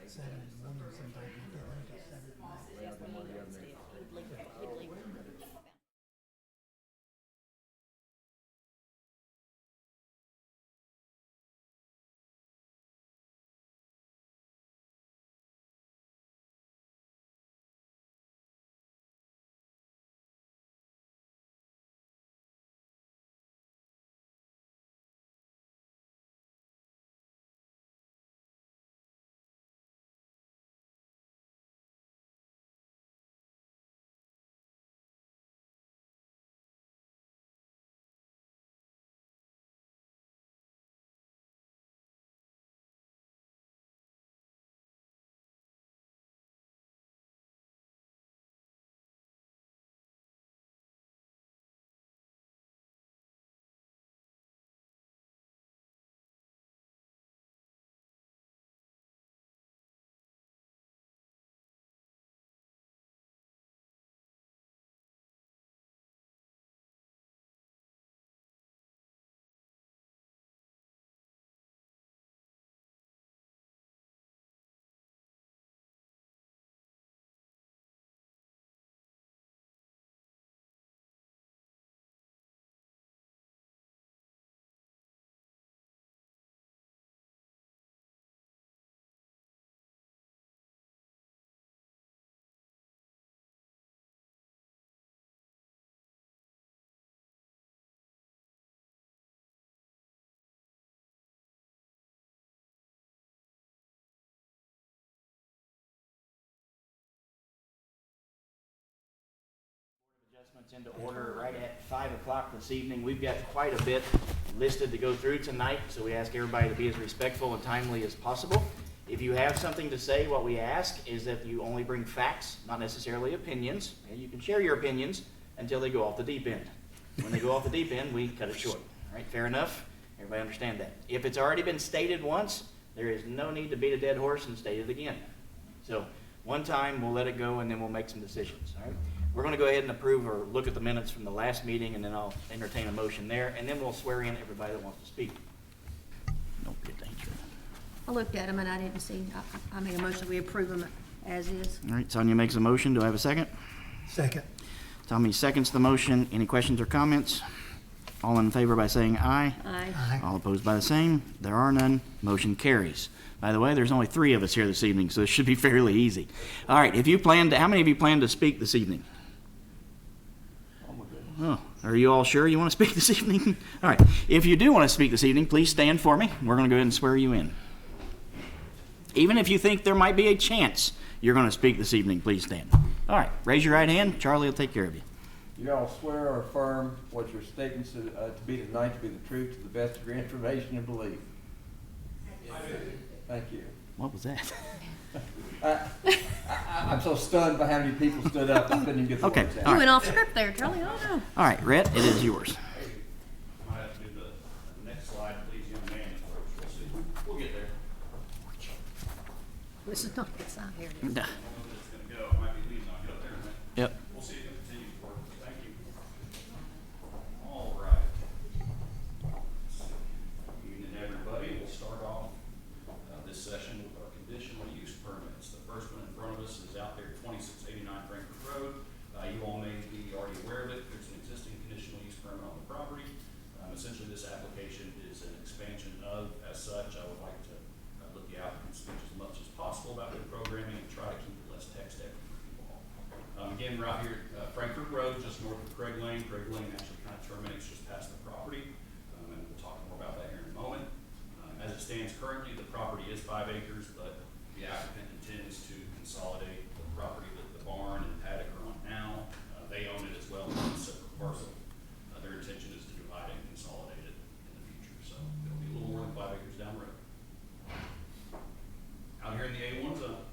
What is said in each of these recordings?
7 in the morning, sometimes you get home till 7 at night. Well, then what do you have next? Adjustments into order right at 5 o'clock this evening. We've got quite a bit listed to go through tonight, so we ask everybody to be as respectful and timely as possible. If you have something to say, what we ask is that you only bring facts, not necessarily opinions. And you can share your opinions until they go off the deep end. When they go off the deep end, we cut it short. All right, fair enough? Everybody understand that? If it's already been stated once, there is no need to beat a dead horse and state it again. So one time, we'll let it go, and then we'll make some decisions. All right? We're going to go ahead and approve or look at the minutes from the last meeting, and then I'll entertain a motion there, and then we'll swear in everybody that wants to speak. Don't be a danger. I looked at them and I didn't see, I made a motion, we approve them as is. All right, Sonia makes a motion. Do I have a second? Second. Tommy seconds the motion. Any questions or comments? All in favor by saying aye. Aye. Aye. All opposed by the same. There are none. Motion carries. By the way, there's only 3 of us here this evening, so this should be fairly easy. All right, if you plan to, how many of you plan to speak this evening? Oh, are you all sure you want to speak this evening? All right, if you do want to speak this evening, please stand for me. We're going to go ahead and swear you in. Even if you think there might be a chance you're going to speak this evening, please stand. All right, raise your right hand. Charlie will take care of you. You all swear or affirm what your statements to be tonight to be the truth to the best of your information and belief? I do. Thank you. What was that? I'm so stunned by how many people stood up, I couldn't even get the Okay, words all out. You went off script there, Charlie, I don't know. All right, Rhett, it is yours. Might have to do the next slide, please, young man. We'll see. We'll get there. This is not this side here. It is. Duh. I don't know where it's gonna go. I might be leaving on you up there in a minute. Yep. We'll see if it continues to work. Thank you. All right. Good evening, everybody. We'll start off this session with our conditional use permits. The first one in front of us is out there at 2689 Frankfurt Road. You all may be already aware of it. There's an existing conditional use permit on the property. Essentially, this application is an expansion of, as such. I would like to let the applicant speak as much as possible about their programming and try to keep it less text heavy for you all. Again, we're out here at Frankfurt Road, just north of Craig Lane. Craig Lane actually kind of terminates just past the property, and we'll talk more about that here in a moment. As it stands currently, the property is 5 acres, but the applicant intends to consolidate the property that the barn and paddock are on now. They own it as well, it's a separate parcel. Their intention is to divide it and consolidate it in the future, so it'll be a little more than 5 acres down the road. Out here in the A1 zone.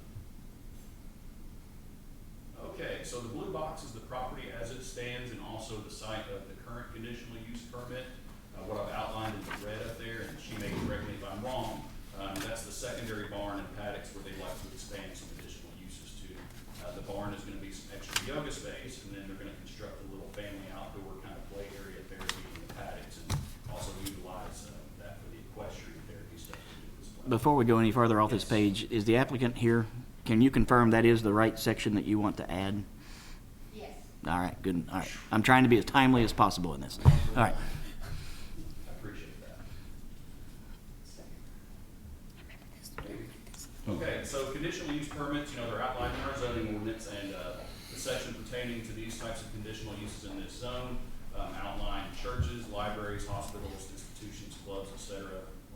Okay, so the blue box is the property as it stands and also the site of the current conditional use permit. What I've outlined in the red up there, and she may correct me if I'm wrong, that's the secondary barn and paddocks where they'd like to expand some additional uses to. The barn is going to be some extra yoga space, and then they're going to construct a little family outdoor kind of play area therapy in the paddocks, and also utilize that for the equestrian therapy stuff we do as well. Before we go any further off this page, is the applicant here? Can you confirm that is the right section that you want to add? Yes. All right, good. All right. I'm trying to be as timely as possible in this. All right. I appreciate that. Okay, so conditional use permits, they're outlined in our zoning ordinance, and the section pertaining to these types of conditional uses in this zone outline churches, libraries, hospitals, institutions, clubs, etc.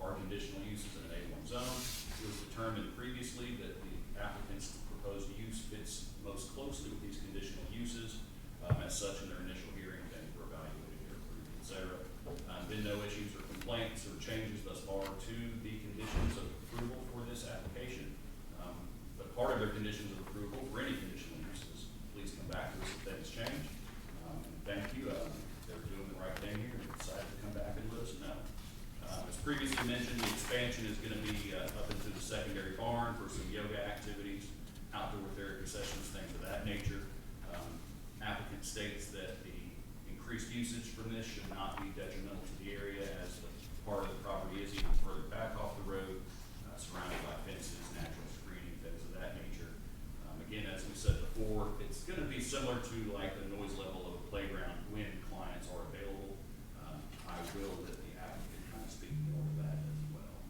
are conditional uses in an A1 zone. It was determined previously that the applicant's proposed use fits most closely with these conditional uses. As such, in their initial hearing, they were evaluated, they're approved, etc. Been no issues or complaints or changes thus far to the conditions of approval for this application. But part of their conditions of approval for any conditional uses, please come back to us if things change. And thank you. They're doing the right thing here and decided to come back and let us know. As previously mentioned, the expansion is going to be up into the secondary barn for some yoga activities, outdoor therapy sessions, things of that nature. Applicant states that the increased usage from this should not be detrimental to the area, as the part of the property is even further back off the road, surrounded by fences, natural screening, things of that nature. Again, as we said before, it's going to be similar to like the noise level of a playground when clients are available. I will let the applicant kind of speak more to that as well.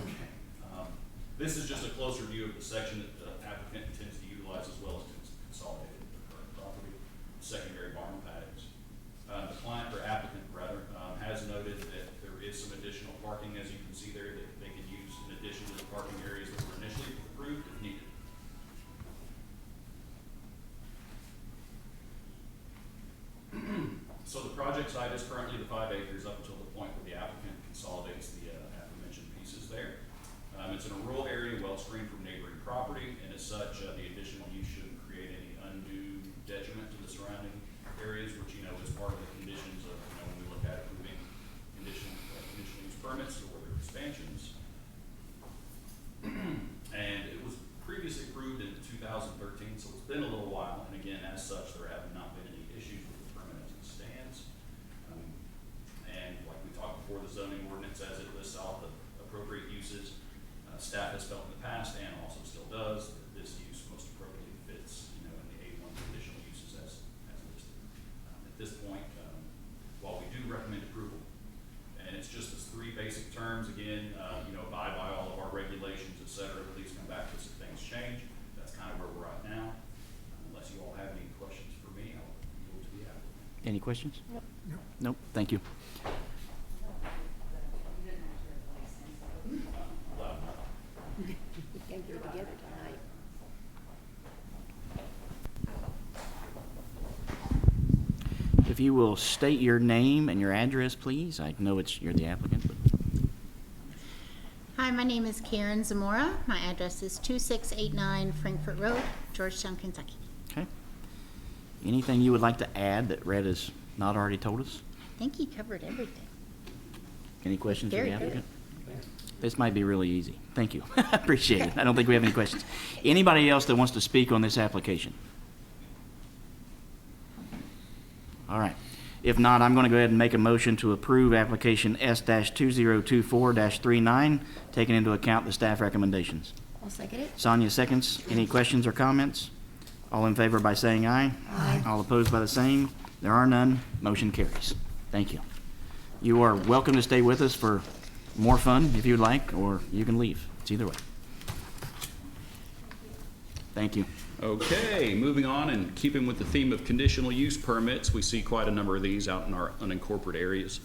Okay. This is just a closer view of the section that the applicant intends to utilize, as well as consolidated with the current property, secondary barn paddocks. The client or applicant rather has noted that there is some additional parking, as you can see there, that they can use in addition to the parking areas that were initially approved if needed. So the project site is currently the 5 acres up until the point where the applicant consolidates the aforementioned pieces there. It's in a rural area, well screened from neighboring property, and as such, the additional use shouldn't create any undue detriment to the surrounding areas, which is part of the conditions of when we look at approving conditional use permits or their expansions. And it was previously approved in 2013, so it's been a little while. And again, as such, there have not been any issues with the permit as it stands. And like we talked before, the zoning ordinance as it lists out the appropriate uses. Staff has felt in the past, and also still does, that this use most appropriately fits, in the A1 conditional uses as listed. At this point, while we do recommend approval, and it's just as 3 basic terms, again, abide by all of our regulations, et cetera, please come back to us if things change. That's kind of where we're at now. Unless you all have any questions for me, I'll move to the applicant. Any questions? Nope. Nope. Thank you. We came through together tonight. If you will state your name and your address, please. I know you're the applicant. But Hi, my name is Karen Zamora. My address is 2689 Frankfort Road, Georgetown, Kentucky. okay. Anything you would like to add that Red has not already told us? I think he covered everything. Any questions for Very the good. applicant? This might be really easy. Thank you. I appreciate it. I don't think we have any questions. Anybody else that wants to speak on this application? All right. If not, I'm going to go ahead and make a motion to approve application S-2024-39, taking into account the staff recommendations. I'll second it. Sonia seconds. Any questions or comments? All in favor by saying aye. Aye. All opposed by the same. There are none. Motion carries. Thank you. You are welcome to stay with us for more fun if you'd like, or you can leave. It's either way. Thank you. Okay, moving on and keeping with the theme of conditional use permits, we see quite a number of these out in our unincorporated areas.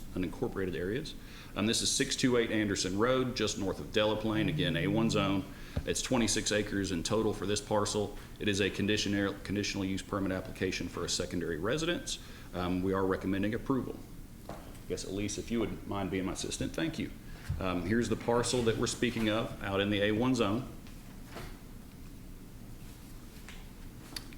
This is 628 Anderson Road, just north of Delaplane, again, A1 zone. It's 26 acres in total for this parcel. It is a conditional use permit application for a secondary residence. We are recommending approval. I guess, Elise, if you would mind being my assistant, thank you. Here's the parcel that we're speaking of out in the A1 zone.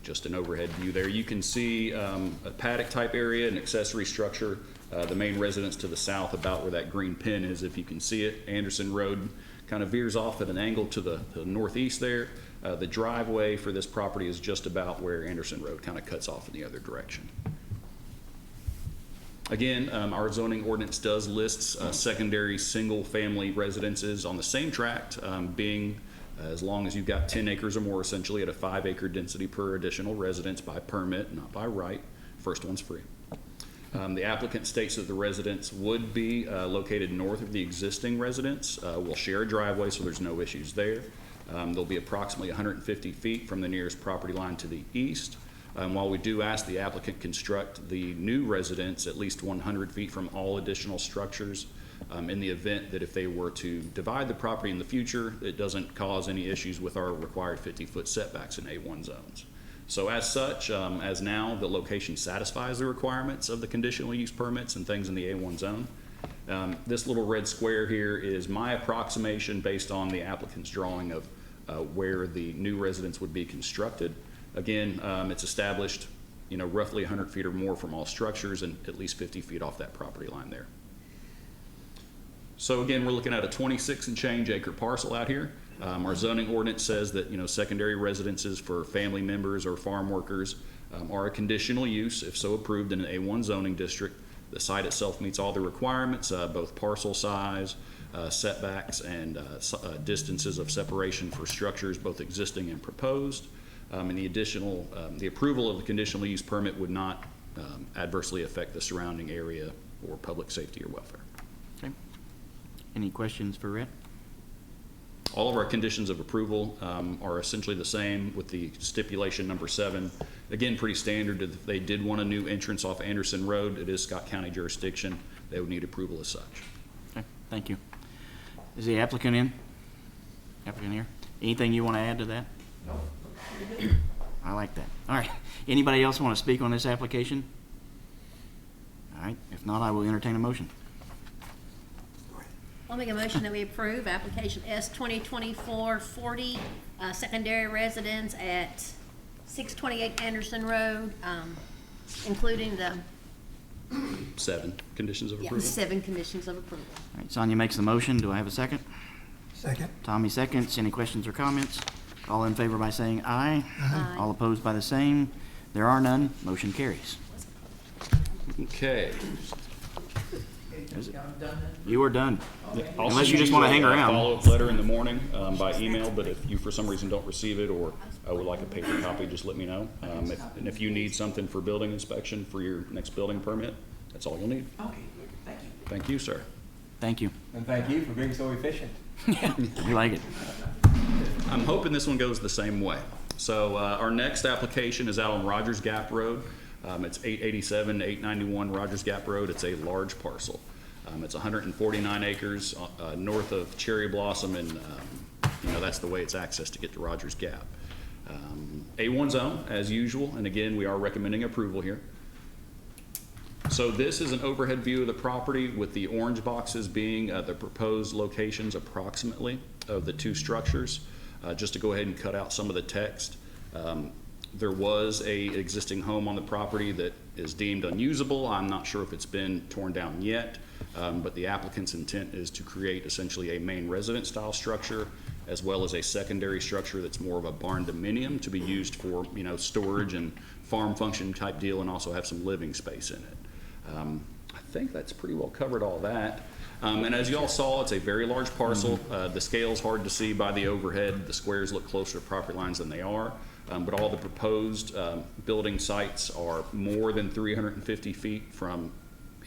Just an overhead view there. You can see a paddock type area, an accessory structure, the main residence to the south, about where that green pin is, if you can see it. Anderson Road kind of veers off at an angle to the northeast there. The driveway for this property is just about where Anderson Road kind of cuts off in the other direction. Again, our zoning ordinance does list secondary single-family residences on the same tract, being as long as you've got 10 acres or more, essentially at a 5-acre density per additional residence by permit, not by right. First one's free. The applicant states that the residence would be located north of the existing residence. We'll share a driveway, so there's no issues there. There'll be approximately 150 feet from the nearest property line to the east. While we do ask the applicant construct the new residence at least 100 feet from all additional structures, in the event that if they were to divide the property in the future, it doesn't cause any issues with our required 50-foot setbacks in A1 zones. So as such, as now, the location satisfies the requirements of the conditional use permits and things in the A1 zone. This little red square here is my approximation based on the applicant's drawing of where the new residence would be constructed. Again, it's established, roughly 100 feet or more from all structures and at least 50 feet off that property line there. So again, we're looking at a 26 and change acre parcel out here. Our zoning ordinance says that, secondary residences for family members or farm workers are a conditional use if so approved in an A1 zoning district. The site itself meets all the requirements, both parcel size, setbacks, and distances of separation for structures, both existing and proposed. And the approval of the conditional use permit would not adversely affect the surrounding area or public safety or welfare. Okay. Any questions for Rhett? All of our conditions of approval are essentially the same with the stipulation number 7. Again, pretty standard. If they did want a new entrance off Anderson Road, it is Scott County jurisdiction. They would need approval as such. Okay, thank you. Is the applicant in? Applicant here? Anything you want to add to that? No. I like that. All right. Anybody else want to speak on this application? All right. If not, I will entertain a motion. I'll make a motion that we approve application S 2024-40, secondary residence at 628 Anderson Road, including the 7 conditions of approval. 7 conditions of approval. All right, Sonia makes the motion. Do I have a second? Second. Tommy seconds. Any questions or comments? All in favor by saying aye. Aye. All opposed by the same. There are none. Motion carries. Okay. Is it? You are done. I'll Unless send you just want to hang a around. follow-up letter in the morning by email, but if you for some reason don't receive it or would like a paper copy, just let me know. And if you need something for building inspection for your next building permit, that's all you'll need. Okay, thank you. Thank you, sir. Thank you. And thank you for being so efficient. You like it. I'm hoping this one goes the same way. So our next application is out on Rogers Gap Road. It's 887 to 891 Rogers Gap Road. It's a large parcel. It's 149 acres north of Cherry Blossom, and that's the way it's accessed to get to Rogers Gap. A1 zone, as usual, and again, we are recommending approval here. So this is an overhead view of the property with the orange boxes being the proposed locations approximately of the 2 structures. Just to go ahead and cut out some of the text. There was a existing home on the property that is deemed unusable. I'm not sure if it's been torn down yet, but the applicant's intent is to create essentially a main residence style structure as well as a secondary structure that's more of a barn dominium to be used for storage and farm function type deal, and also have some living space in it. I think that's pretty well covered all that. And as you all saw, it's a very large parcel. The scale's hard to see by the overhead. The squares look closer to property lines than they are. But all the proposed building sites are more than 350 feet from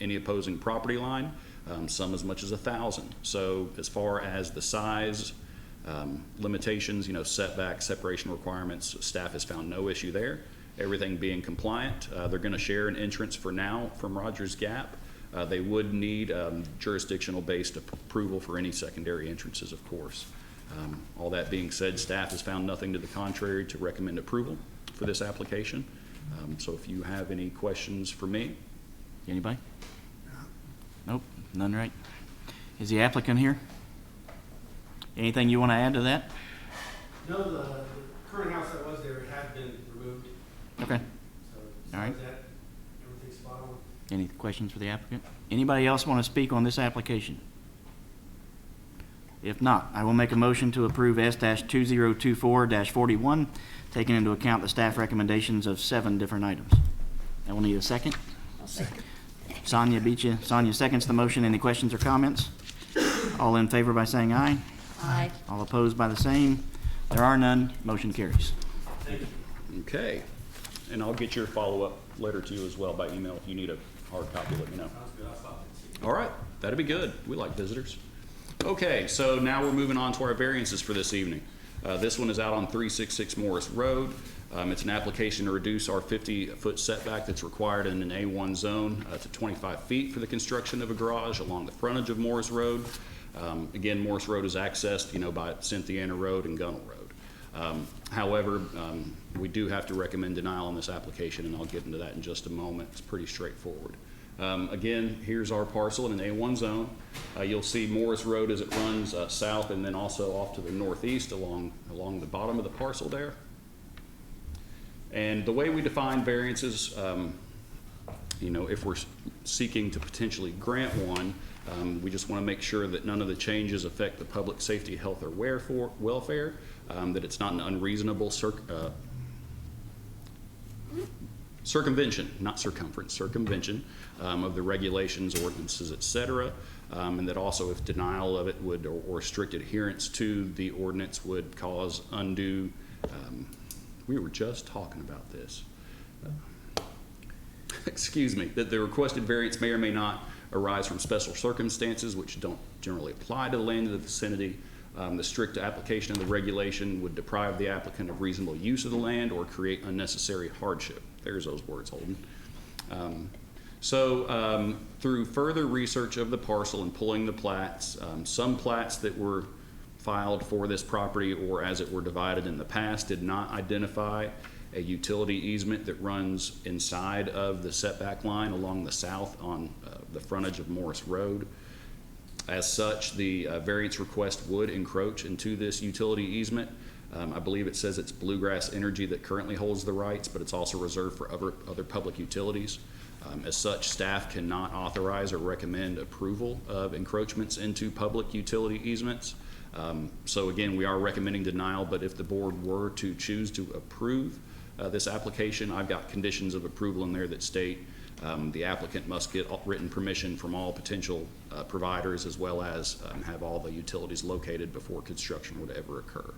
any opposing property line, some as much as 1,000. So as far as the size limitations, setback, separation requirements, staff has found no issue there. Everything being compliant. They're going to share an entrance for now from Rogers Gap. They would need jurisdictional-based approval for any secondary entrances, of course. All that being said, staff has found nothing to the contrary to recommend approval for this application. So if you have any questions for me. Anybody? Nope, none, right? Is the applicant here? Anything you want to add to that? No, the current house that was there had been removed, Okay. so All right. besides that, everything's spot on. Any questions for the applicant? Anybody else want to speak on this application? If not, I will make a motion to approve S-2024-41, taking into account the staff recommendations of 7 different items. I will need a second. Second. Sonia beat you. Sonia seconds the motion. Any questions or comments? All in favor by saying aye. Aye. All opposed by the same. There are none. Motion carries. Okay, and I'll get your follow-up letter to you as well by email. If you need a hard copy, let me know. All right, that'd be good. We like visitors. Okay, so now we're moving on to our variances for this evening. This one is out on 366 Morris Road. It's an application to reduce our 50-foot setback that's required in an A1 zone to 25 feet for the construction of a garage along the frontage of Morris Road. Again, Morris Road is accessed, by Cynthiana Road and Gunnell Road. However, we do have to recommend denial on this application, and I'll get into that in just a moment. It's pretty straightforward. Again, here's our parcel in an A1 zone. You'll see Morris Road as it runs south and then also off to the northeast along the bottom of the parcel there. And the way we define variances, if we're seeking to potentially grant one, we just want to make sure that none of the changes affect the public safety, health, or welfare, that it's not an unreasonable circumvention, not circumference, circumvention of the regulations, ordinances, et cetera, and that also if denial of it would, or strict adherence to the ordinance would cause undue, we were just talking about this, excuse me, that the requested variance may or may not arise from special circumstances which don't generally apply to the land in the vicinity. The strict application of the regulation would deprive the applicant of reasonable use of the land or create unnecessary hardship. There's those words, Holden. Through further research of the parcel and pulling the plats, some plats that were filed for this property or as it were divided in the past did not identify a utility easement that runs inside of the setback line along the south on the frontage of Morris Road. As such, the variance request would encroach into this utility easement. I believe it says it's Bluegrass Energy that currently holds the rights, but it's also reserved for other public utilities. As such, staff cannot authorize or recommend approval of encroachments into public utility easements. So again, we are recommending denial, but if the board were to choose to approve this application, I've got conditions of approval in there that state the applicant must get written permission from all potential providers, as well as have all the utilities located before construction would ever occur.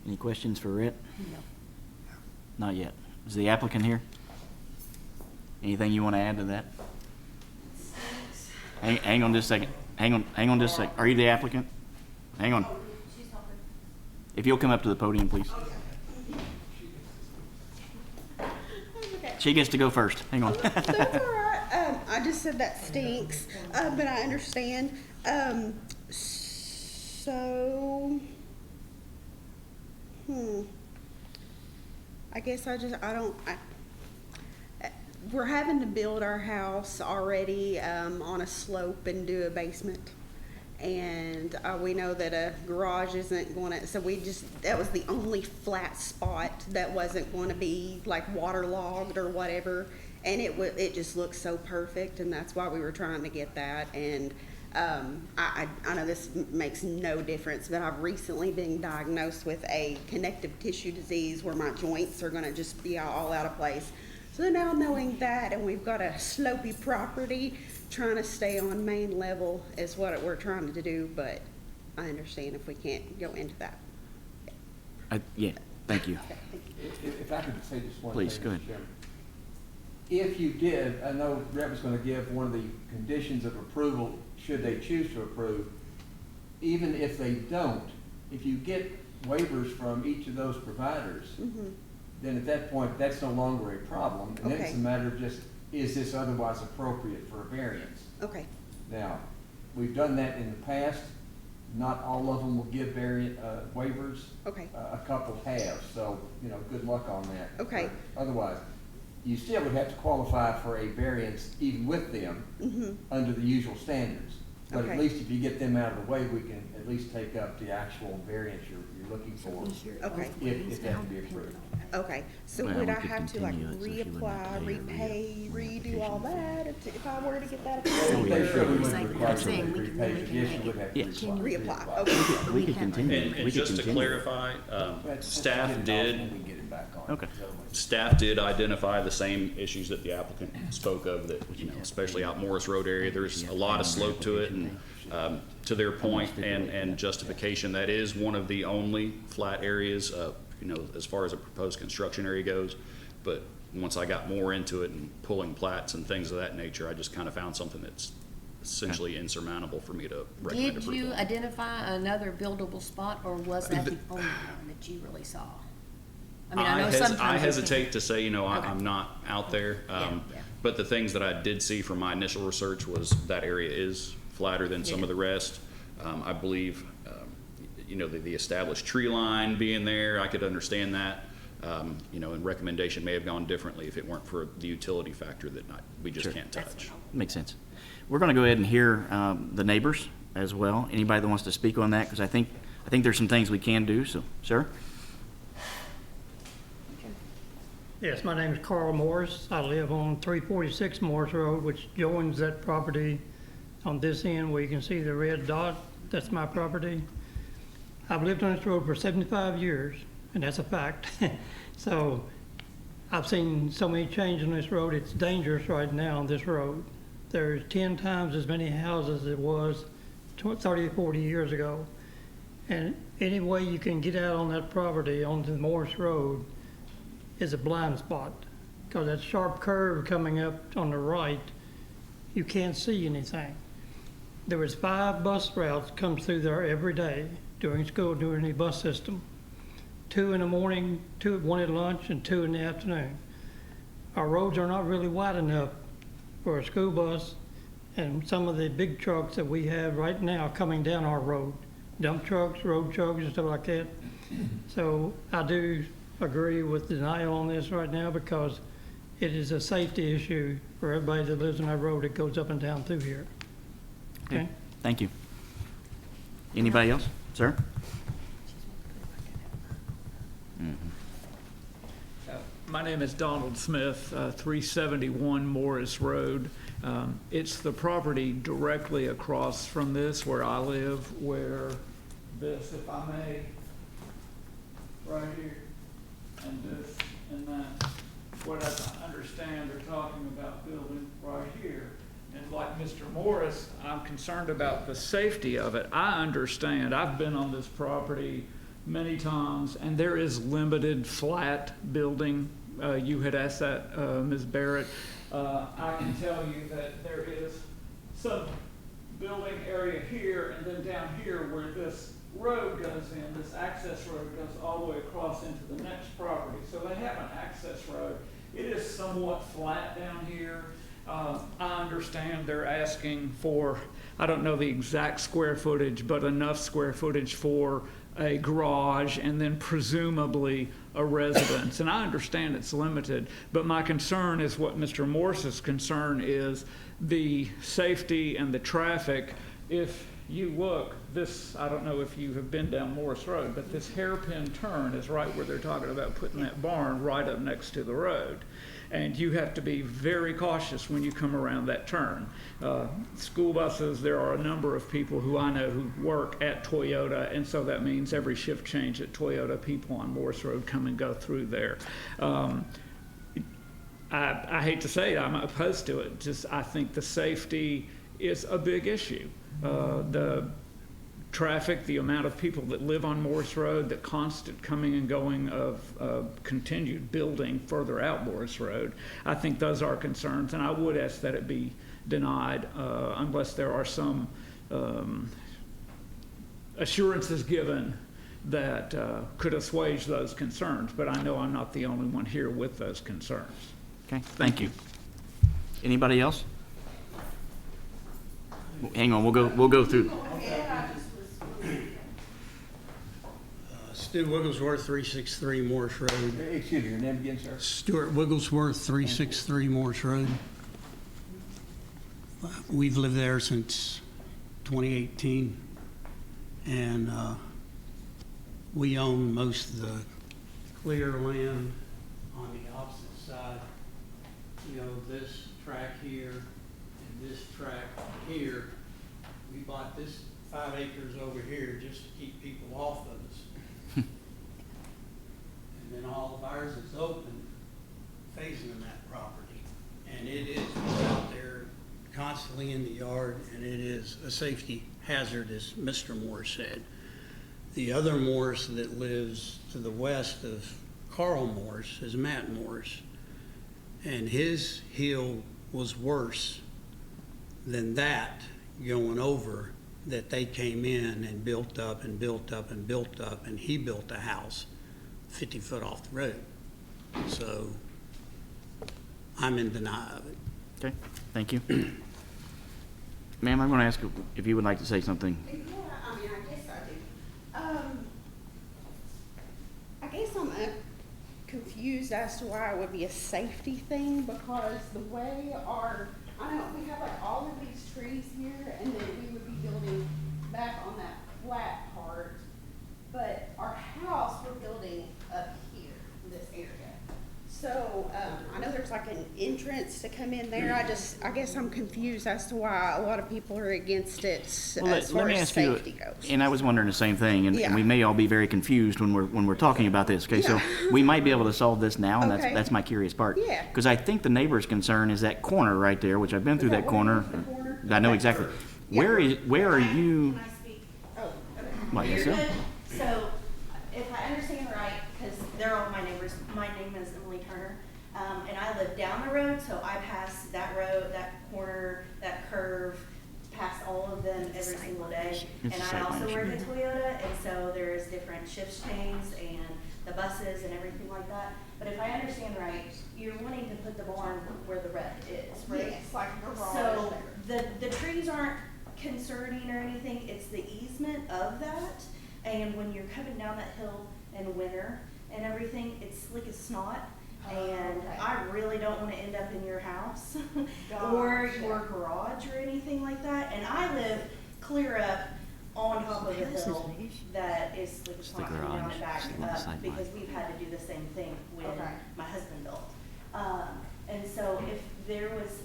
Any questions for Rhett? No. Not yet. Is the applicant here? Anything you want to add to that? Hang on just a second. Hang on just a second. Are you the applicant? Hang on. If you'll come up to the podium, please. She gets to go first. Hang on. That's all right. I just said that stinks, but I understand. I guess we're having to build our house already on a slope and do a basement. And we know that a garage isn't going to, so that was the only flat spot that wasn't going to be like waterlogged or whatever. And it just looks so perfect, and that's why we were trying to get that. And I know this makes no difference, but I've recently been diagnosed with a connective tissue disease where my joints are going to just be all out of place. So now knowing that, and we've got a slopey property, trying to stay on main level is what we're trying to do, but I understand if we can't go into that. Yeah, thank you. Okay, thank you. If I could say just one thing. Please, go ahead. Mr. Chairman. If you did, I know Rep was going to give one of the conditions of approval, should they choose to approve. Even if they don't, if you get waivers from each of those providers, then at that point, that's no longer a problem. And then it's a matter of just, is this otherwise appropriate for a variance? Okay. Now, we've done that in the past. Not all of them will give waivers. Okay. A couple have, so, good luck on that. Okay. But otherwise, you still would have to qualify for a variance even with them under the usual standards. But Okay. at least if you get them out of the way, we can at least take up the actual variance you're looking for, Okay, if that can be approved. okay. So Well, would we I could have to like continue it, so she wouldn't have reapply, to pay a repay, redo all reapplication that if I were to get that They approved? sure we or wouldn't require saying them to we can repay, make but it yes, make you would have to Yes. Reapply, okay. We could continue. And We could just to continue. clarify, staff did, Okay. staff did identify the same issues that the applicant spoke of, that, especially out Morris Road area, there's a lot of slope to it, and, to their point and justification, that is one of the only flat areas, as far as a proposed construction area goes. But once I got more into it and pulling plats and things of that nature, I just kind of found something that's essentially insurmountable for me to recommend Did approval. you identify another buildable spot, or was that the only one that you really saw? I mean, I know sometimes. I you can- hesitate to say, Okay. I'm not out there. Yeah. But the things that I did see from my initial research was that area is flatter than some Yeah. of the rest. I believe, the established tree line being there, I could understand that. And recommendation may have gone differently if it weren't for the utility factor that we just Sure. can't touch. Makes sense. We're going to go ahead and hear the neighbors as well. Anybody that wants to speak on that, because I think there's some things we can do. So, sir. Yes, my name is Carl Morris. I live on 346 Morris Road, which joins that property on this end where you can see the red dot. That's my property. I've lived on this road for 75 years, and that's a fact. So I've seen so many changes on this road. It's dangerous right now on this road. There's 10 times as many houses as it was 30 or 40 years ago. And any way you can get out on that property onto Morris Road is a blind spot, because that sharp curve coming up on the right, you can't see anything. There was 5 bus routes comes through there every day during school, during the bus system. 2 in the morning, 1 at lunch, and 2 in the afternoon. Our roads are not really wide enough for a school bus and some of the big trucks that we have right now coming down our road, dump trucks, road trucks, and stuff like that. So I do agree with denial on this right now, because it is a safety issue for everybody that lives on that road that goes up and down through here. Okay? Thank you. Anybody else, sir? My name is Donald Smith, 371 Morris Road. It's the property directly across from this where I live, where this, if I may, right here, and this and that. What I understand they're talking about building right here. And like Mr. Morris, I'm concerned about the safety of it. I understand. I've been on this property many times, and there is limited flat building. You had asked that, Ms. Barrett. I can tell you that there is some building area here, and then down here where this road goes in, this access road goes all the way across into the next property. So they have an access road. It is somewhat flat down here. I understand they're asking for, I don't know the exact square footage, but enough square footage for a garage and then presumably a residence. And I understand it's limited, but my concern is what Mr. Morse's concern is, the safety and the traffic. If you look, this, I don't know if you have been down Morris Road, but this hairpin turn is right where they're talking about putting that barn right up next to the road. And you have to be very cautious when you come around that turn. School buses, there are a number of people who I know who work at Toyota, and so that means every shift change at Toyota, people on Morris Road come and go through there. I hate to say it, I'm opposed to it. Just, I think the safety is a big issue. The traffic, the amount of people that live on Morris Road, the constant coming and going of continued building further out Morris Road, I think those are concerns, and I would ask that it be denied unless there are some assurances given that could assuage those concerns. But I know I'm not the only one here with those concerns. Okay, thank you. Anybody else? Hang on, we'll go through. Stu Wigglesworth, 363 Morris Road. Excuse me, your name again, sir? Stuart Wigglesworth, 363 Morris Road. We've lived there since 2018. And we own most of the clear land on the opposite side. You know, this track here and this track here. We bought this 5 acres over here just to keep people off of us. And then all of ours is open, facing that property. And it is out there constantly in the yard, and it is a safety hazard, as Mr. Moore said. The other Morse that lives to the west of Carl Morse is Matt Morse. And his hill was worse than that going over, that they came in and built up and built up and built up, and he built a house 50 foot off the road. So I'm in denial of it. Okay, thank you. Ma'am, I'm going to ask if you would like to say something. Yeah, I mean, I guess I do. I guess I'm confused as to why it would be a safety thing, because the way I know we have like all of these trees here, and then we would be building back on that flat part, but our house we're building up here, in this area. So, I know there's like an entrance to come in there. I guess I'm confused as to why a lot of people are against it Well, as far let me as ask you, safety goes. and I was wondering the same thing, and Yeah. we may all be very confused when we're talking about this. Okay, so Yeah. we might be able to solve this now, and Okay. that's my curious part. Yeah. Because I think the neighbor's concern is that corner right there, which I've been through that corner. I know exactly. Yeah. Where are you? Can I speak? Oh, okay. Well, yes, You're sir. good. So, if I understand right, because they're all my neighbors, my name is Emily Turner, and I live down the road, so I pass that road, that corner, that curve, past all of them every single day. It's And a I sight also line work issue. at Toyota, and so there's different shift chains and the buses and everything like that. But if I understand right, you're wanting to put the barn where the red is, right? Yes, like a garage So, there. the trees aren't concerning or anything, it's the easement of that. And when you're coming down that hill in winter and everything, it's slick as snot. And okay. I really don't wanna end up in your house or Gotcha. your garage or anything like that. And I live clear up on top of a hill that is slick as It's the snot coming down garage, and back it's the up, sideline. because we've had to do the same thing when Okay. my husband built. And so if there was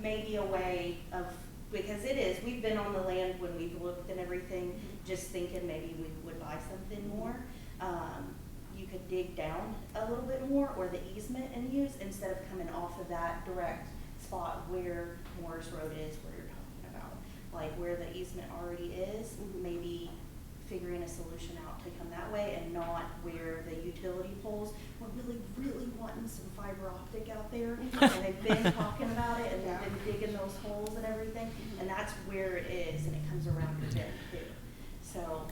maybe a way of, because it is, we've been on the land when we've looked and everything, just thinking maybe we would buy something more. You could dig down a little bit more, or the easement and use, instead of coming off of that direct spot where Morris Road is, where you're talking about. Like where the easement already is, maybe figuring a solution out to come that way, and not where the utility poles. We're really wanting some fiber optic out there, and they've been talking about it, and they've been digging those holes and everything, and that's where it is, and it comes around the bend too. So,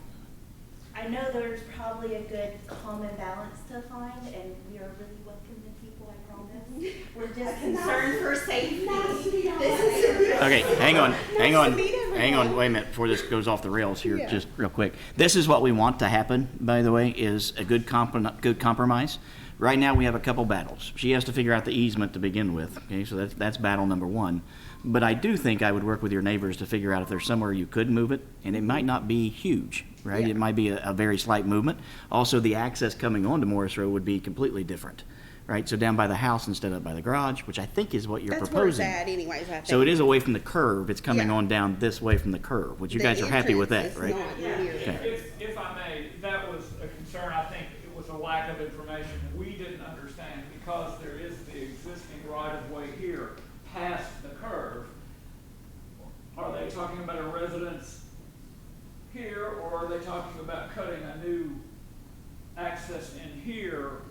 I know there's probably a good common balance to find, and we are really welcoming people, I promise. We're just concerned for safety. This is Okay, hang on, wait a minute, before this goes off the rails here, Yeah. just real quick. This is what we want to happen, by the way, is a good compromise. Right now, we have a couple battles. She has to figure out the easement to begin with, okay, so that's battle number one. But I do think I would work with your neighbors to figure out if there's somewhere you could move it, and it might not be huge, right? Yeah. It might be a very slight movement. Also, the access coming onto Morris Road would be completely different, right? So down by the house instead of by the garage, which I think is what you're That's where it's proposing. at anyways, I think. So it is away from the curve, it's coming Yeah. on down this way from the curve, which you The guys are happy with that, entrance right? is not near Okay. there. If I may, that was a concern, I think it was a lack of information we didn't understand, because there is the existing right-of-way here past the curve. Are they talking about a residence here, or are they talking about cutting a new access in here?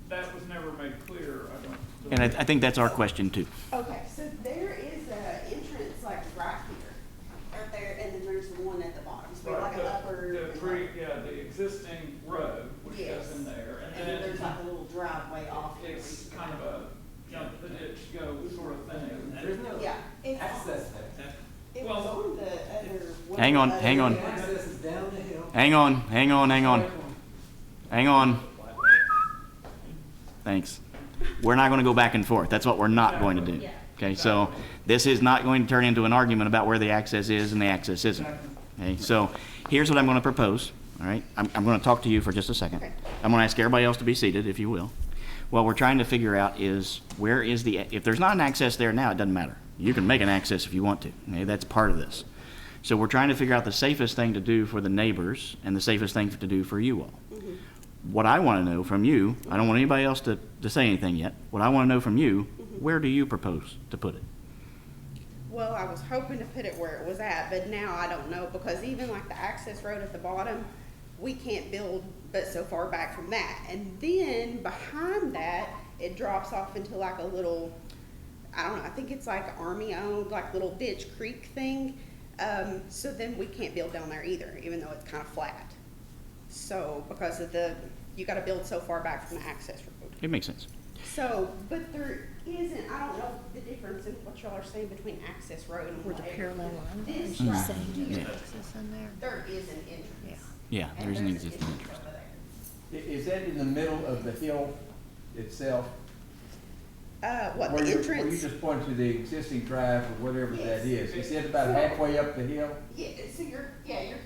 That was never made clear, I don't And believe. I think that's our question too. Okay, so there is a entrance like right here, right there, and then there's the one at the bottom, so Right, like an upper. the existing road, which Yes. goes in there, and And then then there's like a little driveway off here. it's kind of a jump the ditch, go sort of thing. There's no Yeah, access there. it was Well- on the other. one Hang on, other- hang on. The access is down the hill. Hang on. Thanks. We're not gonna go back and forth, that's what we're not going to do. Yeah. Okay, so this is not going to turn into an argument about where the access is and the access isn't. Okay, so here's what I'm going to propose, all right? I'm going to talk to you for just a second. Okay. I'm going to ask everybody else to be seated, if you will. What we're trying to figure out is where is the, if there's not an access there now, it doesn't matter. You can make an access if you want to. Okay, that's part of this. So we're trying to figure out the safest thing to do for the neighbors and the safest thing to do for you all. What I want to know from you, I don't want anybody else to say anything yet. What I want to know from you, where do you propose to put it? Well, I was hoping to put it where it was at, but now I don't know, because even like the access road at the bottom, we can't build but so far back from that. And then behind that, it drops off into like a little, I don't know, I think it's like Army-owned, like little ditch creek thing. So then we can't build down there either, even though it's kind of flat. So, because of you gotta build so far back from the access road. It makes sense. So, but there isn't, I don't know the difference in what y'all are saying between access road and Where the whatever. parallel line This is, right saying here, there's access in there. there is an entrance. Yeah, And there's an there's existing entrance entrance. over there. Is that in the middle of the hill itself? What, Where the you- Where you entrance? just point to the existing drive or whatever Yes. that is. Is it about halfway up the hill? Yeah, so you're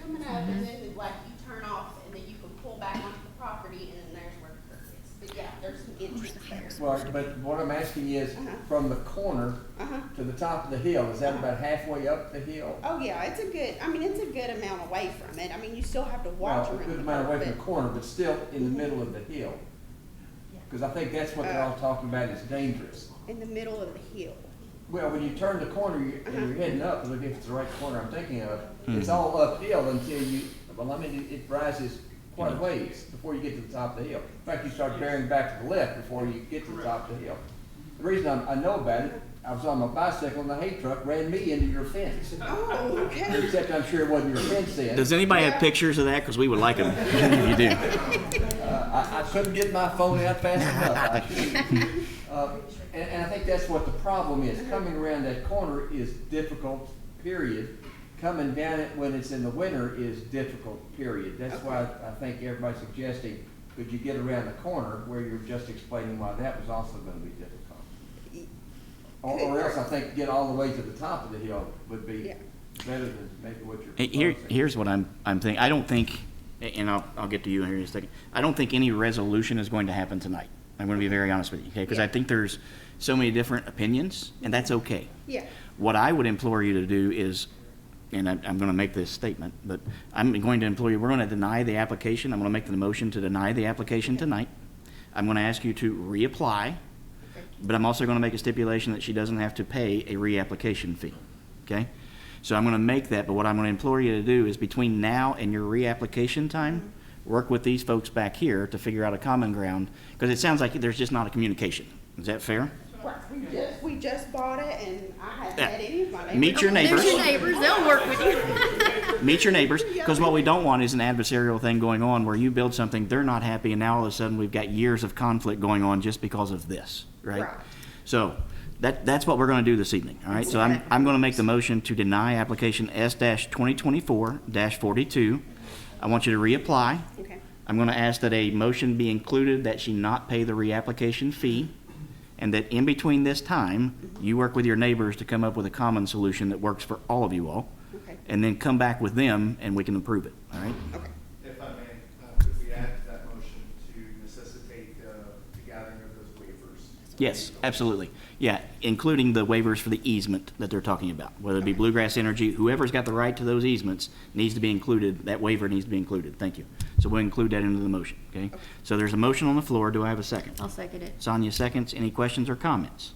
coming up and then like you turn off and then you can pull back onto the property and then there's where the curb is. But yeah, there's an entrance there. Well, but what I'm asking is, Uh-huh. from the corner Uh-huh. to the top of the hill, is that Uh-huh. about halfway up the hill? Oh, yeah, it's a good amount away from it. I mean, you still have to watch Well, a around good the amount away curb, from the corner, but still in the middle of the hill. Because I think that's what they're all talking about is dangerous. in the middle of the hill. Well, when you turn the corner and you're heading up, look if it's the right corner I'm thinking of, it's Mhm. all uphill until it rises quite a ways before you get to the top of the hill. In fact, you start bearing back to the left before you get to the top of the hill. The reason I know about it, I was on my bicycle and the hay truck ran me into your fence. Oh, okay. Except I'm sure it wasn't your fence then. Does anybody have pictures of that? Because we would like them if you do. I couldn't get my phone out fast enough. And I think that's what the problem is. Coming around that corner is difficult, period. Coming down it when it's in the winter is difficult, period. That's why I think everybody's suggesting, could you get around the corner where you're just explaining why that was also gonna be difficult? Or else I think get all the way to the top of the hill would be Yeah. better than maybe what you're proposing. Here's what I'm thinking. I don't think, and I'll get to you here in a second. I don't think any resolution is going to happen tonight. I'm going to be very honest with you, okay? Because I think there's so many different opinions, and that's okay. Yeah. What I would implore you to do is, and I'm going to make this statement, but I'm going to implore you, we're going to deny the application. I'm going to make the motion to deny the application tonight. I'm going to ask you to reapply, but I'm also going to make a stipulation that she doesn't have to pay a reapplication fee, okay? So I'm going to make that, but what I'm going to implore you to do is between now and your reapplication time, work with these folks back here to figure out a common ground, because it sounds like there's just not a communication. Is that fair? Right, we just bought it and I haven't had any of my neighbors. Meet your neighbors. There's your neighbors, they'll work with you. Meet your neighbors, because what we don't want is an adversarial thing going on where you build something, they're not happy, and now all of a sudden we've got years of conflict going on just because of this, right? Right. So that's what we're going to do this evening, all right? So I'm going to make the motion to deny application S-2024-42. I want you to reapply. Okay. I'm going to ask that a motion be included that she not pay the reapplication fee, and that in between this time, you work with your neighbors to come up with a common solution that works for all of you all, Okay. and then come back with them and we can approve it, all right? Okay. If I may, could we add to that motion to necessitate the gathering of those waivers? Yes, absolutely. Yeah, including the waivers for the easement that they're talking about, whether it be Bluegrass Energy, whoever's got the right to those easements needs to be included, that waiver needs to be included. Thank you. So we'll include that into the motion, okay? So there's a motion on the floor. Do I have a second? I'll second it. Sonia seconds. Any questions or comments?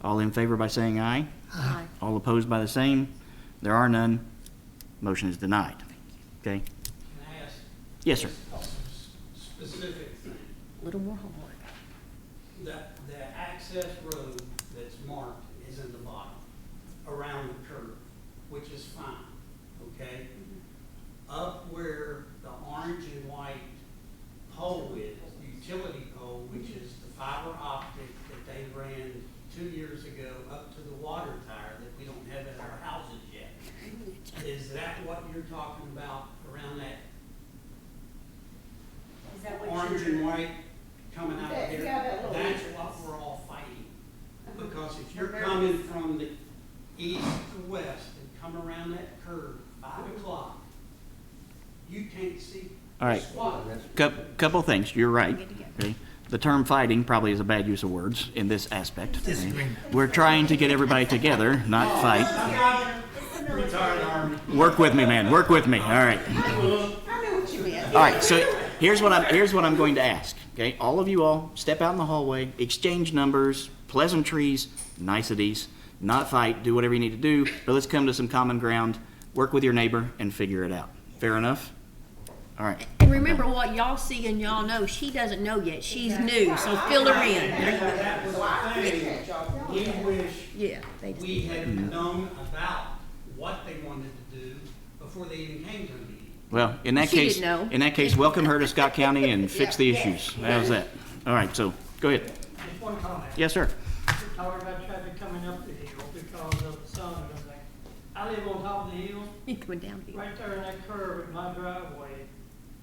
All in favor by saying aye? Aye. All opposed by the same? There are none. Motion is denied. Okay? Can I ask Yes, sir. a specific thing? Little more homework. The access road that's marked is in the bottom, around the curve, which is fine, okay? Up where the orange and white pole is, the utility pole, which is the fiber optic that they ran 2 years ago up to the water tower that we don't have at our houses yet. Is that what you're talking about around that Is that what orange you're? and white coming out of there? Yeah, that little That's entrance. what we're all fighting. Because if you're Very east to west and come around that curve, 5 o'clock, you can't see All right. squat. Couple things, you're right. Okay? The term fighting probably is a bad use of words in this aspect. Okay? We're trying to get everybody together, not fight. Retired Army. Work with me, man, work with me, all right. I know what you meant. All right, so here's what I'm going to ask, okay? All of you all, step out in the hallway, exchange numbers, pleasantries, niceties, not fight, do whatever you need to do, but let's come to some common ground, work with your neighbor, and figure it out. Fair enough? All right. And remember what y'all see and y'all know, she doesn't know yet. She's new, so fill her in. That was the thing. We wish Yeah, they just. we had known about what they wanted to do before they even came to the meeting. Well, in that She didn't know. welcome her to Scott County and fix the issues. How's that? All right, so, go ahead. Just one comment. Yes, sir. We're talking about traffic coming up the hill because of the sun and everything. I live on top of the hill, You coming down here. right there in that curve at my driveway.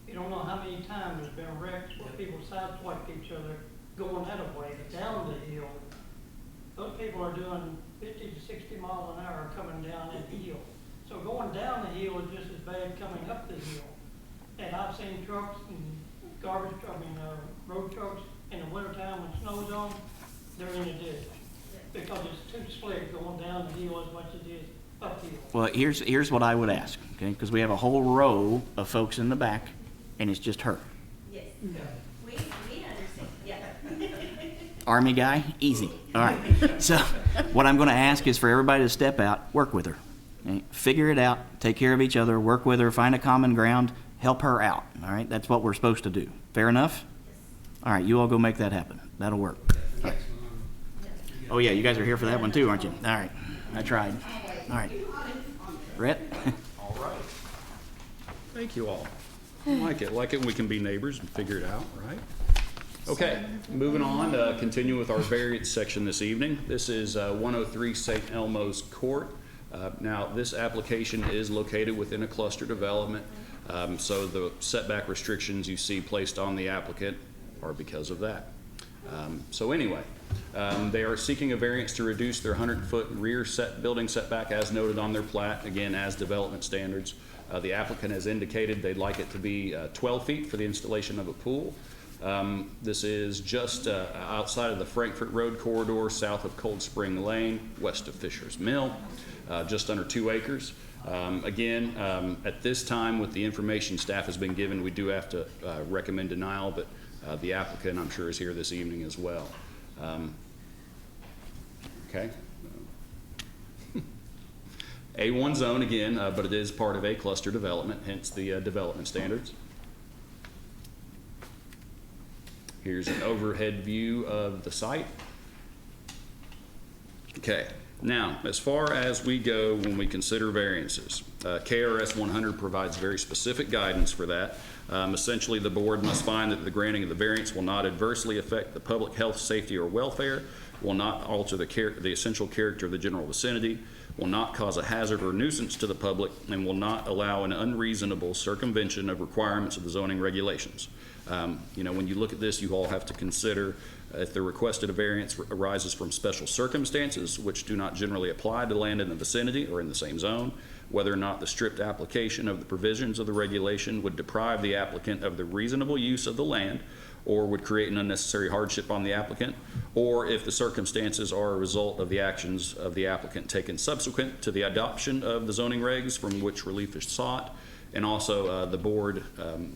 You don't know how many times there's been wrecks where people sideswipe each other going that way, but down the hill, those people are doing 50 to 60 miles an hour coming down that hill. So going down the hill is just as bad coming up the hill. And I've seen trucks and road trucks in the wintertime when snow's on, they're in the ditch. Because it's too slick going down the hill as much as it is uphill. Well, here's what I would ask, okay? Because we have a whole row of folks in the back, and it's just her. Yes, Yeah. we understand, yeah. Army guy, easy. All right. So what I'm going to ask is for everybody to step out, work with her. Okay? Figure it out, take care of each other, work with her, find a common ground, help her out. All right? That's what we're supposed to do. Fair enough? All right, you all go make that happen. That'll work. All right. Oh, yeah, you guys are here for that one too, aren't you? All right. I tried. All right. Rhett? All right. Thank you all. Like it when we can be neighbors and figure it out, right? Okay, moving on, continue with our variance section this evening. This is 103 St. Elmo's Court. Now, this application is located within a cluster development, so the setback restrictions you see placed on the applicant are because of that. So anyway, they are seeking a variance to reduce their 100-foot rear building setback as noted on their plat, again, as development standards. The applicant has indicated they'd like it to be 12 feet for the installation of a pool. This is just outside of the Frankfurt Road corridor, south of Cold Spring Lane, west of Fisher's Mill, just under 2 acres. Again, at this time, with the information staff has been given, we do have to recommend denial, but the applicant, I'm sure, is here this evening as well. Okay. A1 zone again, but it is part of a cluster development, hence the development standards. Here's an overhead view of the site. Okay, now as far as we go when we consider variances, KRS 100 provides very specific guidance for that. Essentially, the board must find that the granting of the variance will not adversely affect the public health, safety, or welfare, will not alter the essential character of the general vicinity, will not cause a hazard or nuisance to the public, and will not allow an unreasonable circumvention of requirements of the zoning regulations. You know, when you look at this, you all have to consider if the requested variance arises from special circumstances, which do not generally apply to land in the vicinity or in the same zone, whether or not the strict application of the provisions of the regulation would deprive the applicant of the reasonable use of the land, or would create an unnecessary hardship on the applicant, or if the circumstances are a result of the actions of the applicant taken subsequent to the adoption of the zoning regs from which relief is sought. And also, the board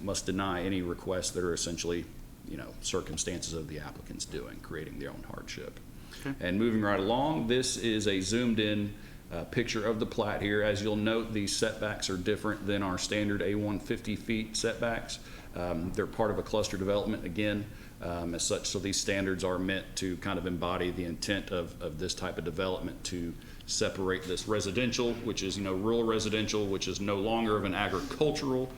must deny any requests that are essentially, you know, circumstances of the applicant's doing, creating their own hardship. Okay. And moving right along, this is a zoomed in picture of the plat here. As you'll note, these setbacks are different than our standard A1 50 feet setbacks. They're part of a cluster development again, as such, so these standards are meant to kind of embody the intent of this type of development, to separate this residential, which is, you know, rural residential, which is no longer of an agricultural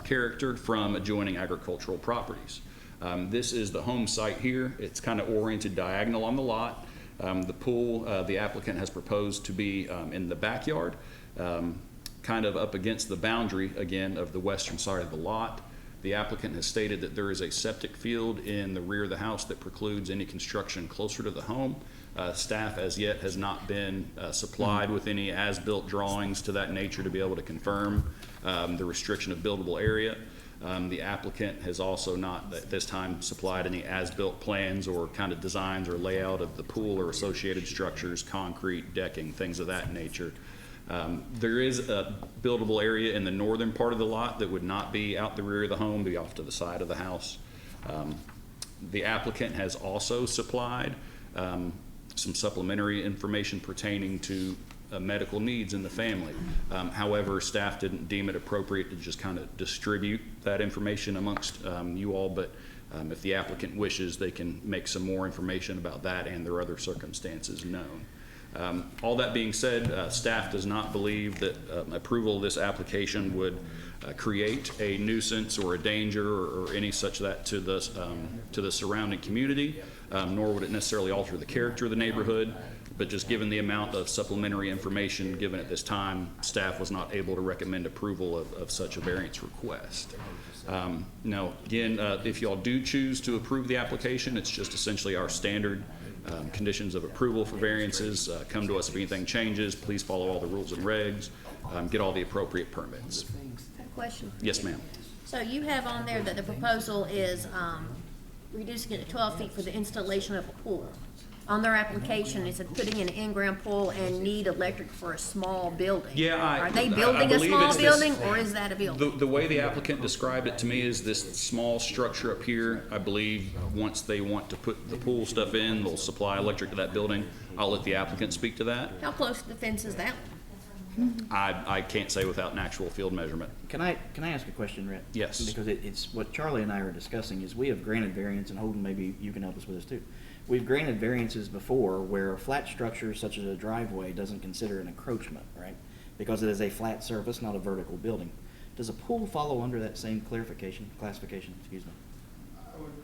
character, from adjoining agricultural properties. This is the home site here. It's kind of oriented diagonal on the lot. The pool, the applicant has proposed to be in the backyard, kind of up against the boundary, again, of the western side of the lot. The applicant has stated that there is a septic field in the rear of the house that precludes any construction closer to the home. Staff as yet has not been supplied with any as-built drawings to that nature to be able to confirm the restriction of buildable area. The applicant has also not at this time supplied any as-built plans or kind of designs or layout of the pool or associated structures, concrete, decking, things of that nature. There is a buildable area in the northern part of the lot that would not be out the rear of the home, be off to the side of the house. The applicant has also supplied some supplementary information pertaining to medical needs in the family. However, staff didn't deem it appropriate to just kind of distribute that information amongst you all, but if the applicant wishes, they can make some more information about that and their other circumstances known. All that being said, staff does not believe that approval of this application would create a nuisance or a danger or any such that to the surrounding community, nor would it necessarily alter the character of the neighborhood. But just given the amount of supplementary information given at this time, staff was not able to recommend approval of such a variance request. Now, again, if y'all do choose to approve the application, it's just essentially our standard conditions of approval for variances. Come to us if anything changes. Please follow all the rules and regs. Get all the appropriate permits. I have a question. Yes, ma'am. So you have on there that the proposal is reducing it to 12 feet for the installation of a pool. On their application, it said putting in an in-ground pool and need electric for a small building. Yeah, Are they I building a believe small it's this- building, or is that a building? The way the applicant described it to me is this small structure up here. I believe once they want to put the pool stuff in, they'll supply electric to that building. I'll let the applicant speak to that. How close to the fence is that one? I can't say without an actual field measurement. Can I ask a question, Rhett? Yes. Because it's what Charlie and I are discussing is we have granted variance, and Holden, maybe you can help us with this too. We've granted variances before where a flat structure such as a driveway doesn't consider an encroachment, right? Because it is a flat surface, not a vertical building. Does a pool follow under that same classification, excuse me?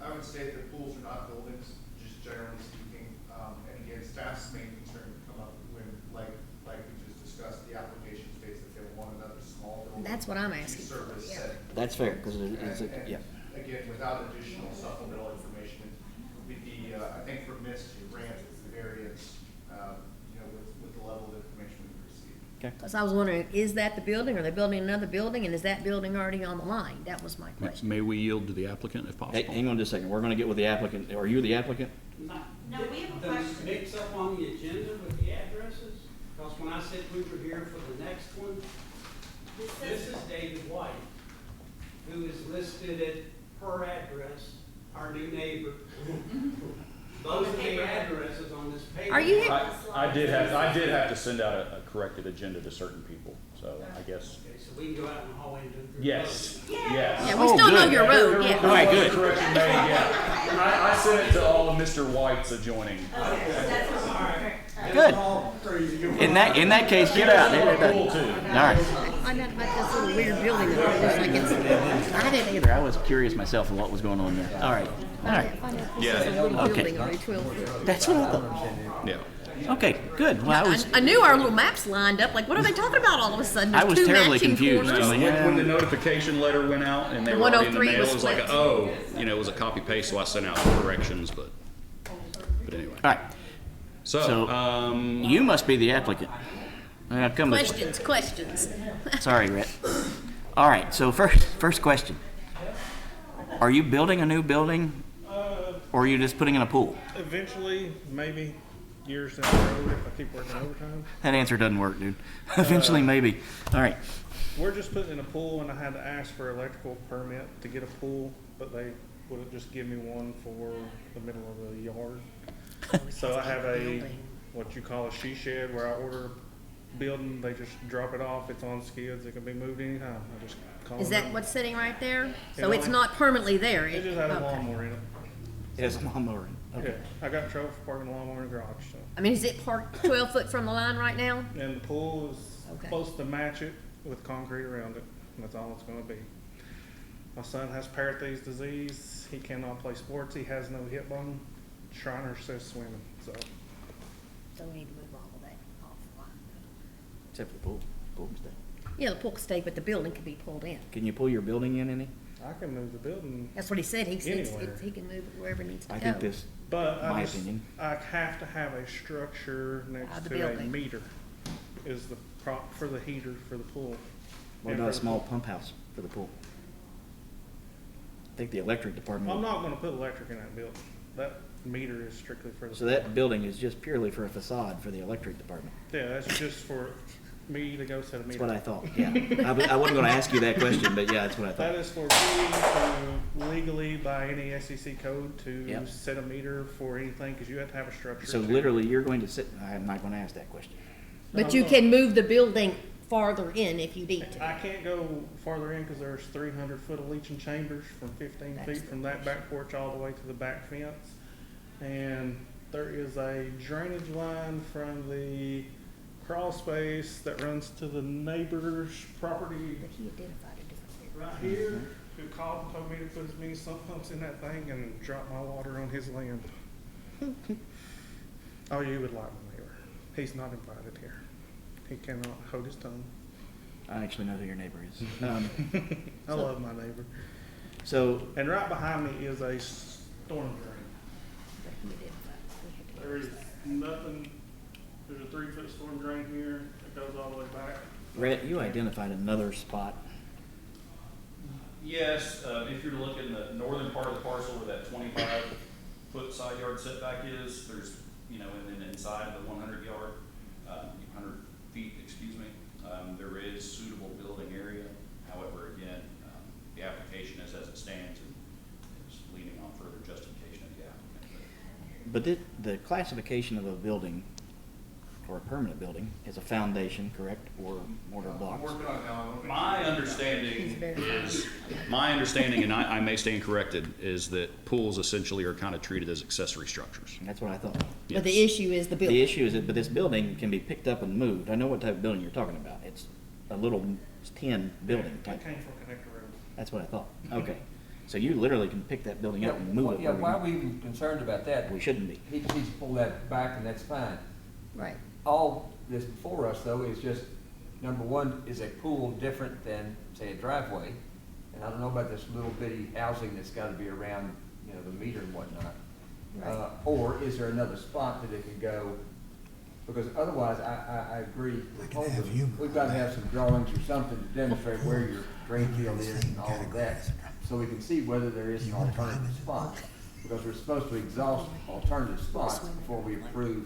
I would state that pools are not buildings, just generally speaking. And again, staff's main concern would come up when, like we just discussed, the application states that they want another small building. That's what I'm to asking. service Yeah. said. That's fair, because it is, And yeah. again, without additional supplemental information, we'd be, I think, remiss to grant the variance, with the level of information we've received. Okay. Because I was wondering, is that the building? Are they building another building? And is that building already on the line? That was my question. May we yield to the applicant if Hey, possible? hang on just a second. We're gonna get with the applicant. Are you the applicant? No, we have a question. The mix up on the agenda with the addresses, because when I said we were here for the next one, this is David White, who is listed at her address, our new neighbor. Those are the addresses on this paper. Are you here? I did have to send out a corrected agenda to certain people, so I guess. Okay, so we can go out in the hallway and do it. Yes, yes. Yeah, we still know your road, yeah. All right, good. Correction made, yeah. I sent it to all of Mr. White's adjoining. Good. In that case, get out. Pool too. All right. I know about this little weird building that looks like it's. I didn't either. I was curious myself on what was going on there. All right. All right. Yeah. It's a little Okay. building already 12 feet. That's what I thought. Yeah. Okay, good. Well, I knew our little maps lined up. Like, what are they talking about all of a sudden? I There's was two terribly matching confused. corners. When the notification letter went out and they The were already in the 103 mail, was it was like, split. it was a copy paste, so I sent out corrections, but anyway. all right. So, So, you must be the applicant. I've come to, Questions. sorry, Rhett. All right, so first question. Are you building a new building, or are you just putting in a pool? Eventually, maybe years down the road, if I keep working overtime. That answer doesn't work, dude. Eventually, maybe. All right. We're just putting in a pool, and I had to ask for electrical permit to get a pool, but they wouldn't just give me one for the middle of the yard. So I have what you call a she shed, where I order a building, they just drop it off, it's on skids, it can be moved anytime. I just call Is them that up. what's sitting right there? So Yeah. it's not permanently there? It just had a okay. lawnmower in it. It has a lawnmower in it. Okay. Yeah, I got trouble for parking the lawnmower in the garage, so. I mean, is it parked 12 foot from the line right now? And the pool is Okay. supposed to match it with concrete around it, and that's all it's gonna be. My son has Parathese disease, he cannot play sports, he has no hip bone. Shriner says swimming, so. So we need to move all of that off the line. Except for the pool. Pool can stay. Yeah, the pool can stay, but the building can be pulled in. Can you pull your building in any? I can move the building, That's what he said. He said Anywhere. he can move it wherever it needs to I go. think this, but my I just, opinion. I have to have a structure next the to a building. meter is the prop for the heater for the pool. What And about a for the small pool. pump house for the pool? I think the electric department. I'm not gonna put electric in that building. That meter is strictly for the. So that building is just purely for a facade for the electric department. Yeah, that's just for me to go set a meter. That's what I thought, yeah. I wasn't gonna ask you that question, but yeah, that's what I That thought. is for me to legally, by any SEC code, to Yep. set a meter for anything, because you have to have a structure. So to- literally, you're going to sit, I'm not gonna ask that question. But you can move the building farther in if you need to. I can't go farther in because there's 300 foot of leaching chambers from 15 That's feet the from that back porch all the way to the back fence. And there is a drainage line from the crawl space that runs to the neighbor's property But he identified a different area. right here, who called and told me to put as many sump pumps in that thing and drop my water on his land. Oh, you would like my neighbor. He's not invited here. He cannot hold his tongue. I actually know who your neighbor is. I love my neighbor. So, And right behind me is a storm drain. But he identified. We had to There is use that. nothing, there's a 3 foot storm drain here that goes all the way back. Rhett, you identified another spot. Yes, if you're looking at the northern part of the parcel where that 25-foot side yard setback is, there's, and then inside of the 100 feet, there is suitable building area. However, again, the application is as it stands and is leaning on further justification of the applicant. But the classification of a building, or a permanent building, is a foundation, correct, or mortar I'm blocks? working on it now. I wanna make My sure- understanding, and I may stand corrected, is that pools essentially are kind of treated as accessory structures. That's what I thought. But the Yes. issue is the The building. issue is that, but this building can be picked up and moved. I know what type of building you're talking about. It's a little tin building It type. came from Connector Road. That's what I thought. Okay. So you literally can pick that building up and move it. Yeah, why are wherever we even concerned about that? We shouldn't be. He needs to pull that back and that's fine. Right. All this before us though is just, number one, is a pool different than, say, a driveway? And I don't know about this little bitty housing that's gotta be around, the meter and whatnot. Right. Or is there another spot that it could go? Because otherwise, I agree with Holden. We've gotta have some drawings or something to demonstrate where your drain field is and all of that, so we can see whether there is an alternative spot. Because we're supposed to exhaust alternative spots before we approve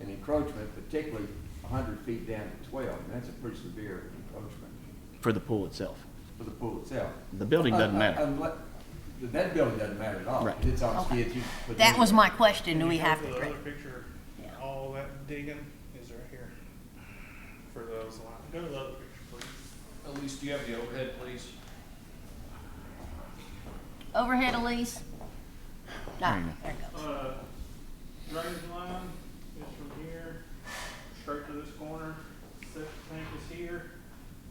an encroachment, particularly 100 feet down to 12, and that's a pretty severe encroachment For the pool itself. for the pool itself. The building doesn't matter. That building doesn't matter at all. Right. It's on skids. You put it That was anywhere. my question. Do we Can you have go to? the other picture, all that digging is right here for those lines. Go to the other picture, please. Elise, do you have the overhead, please? Overhead, Elise? There No, you go. there it goes. Drainage line is from here, straight to this corner. Septic tank is here.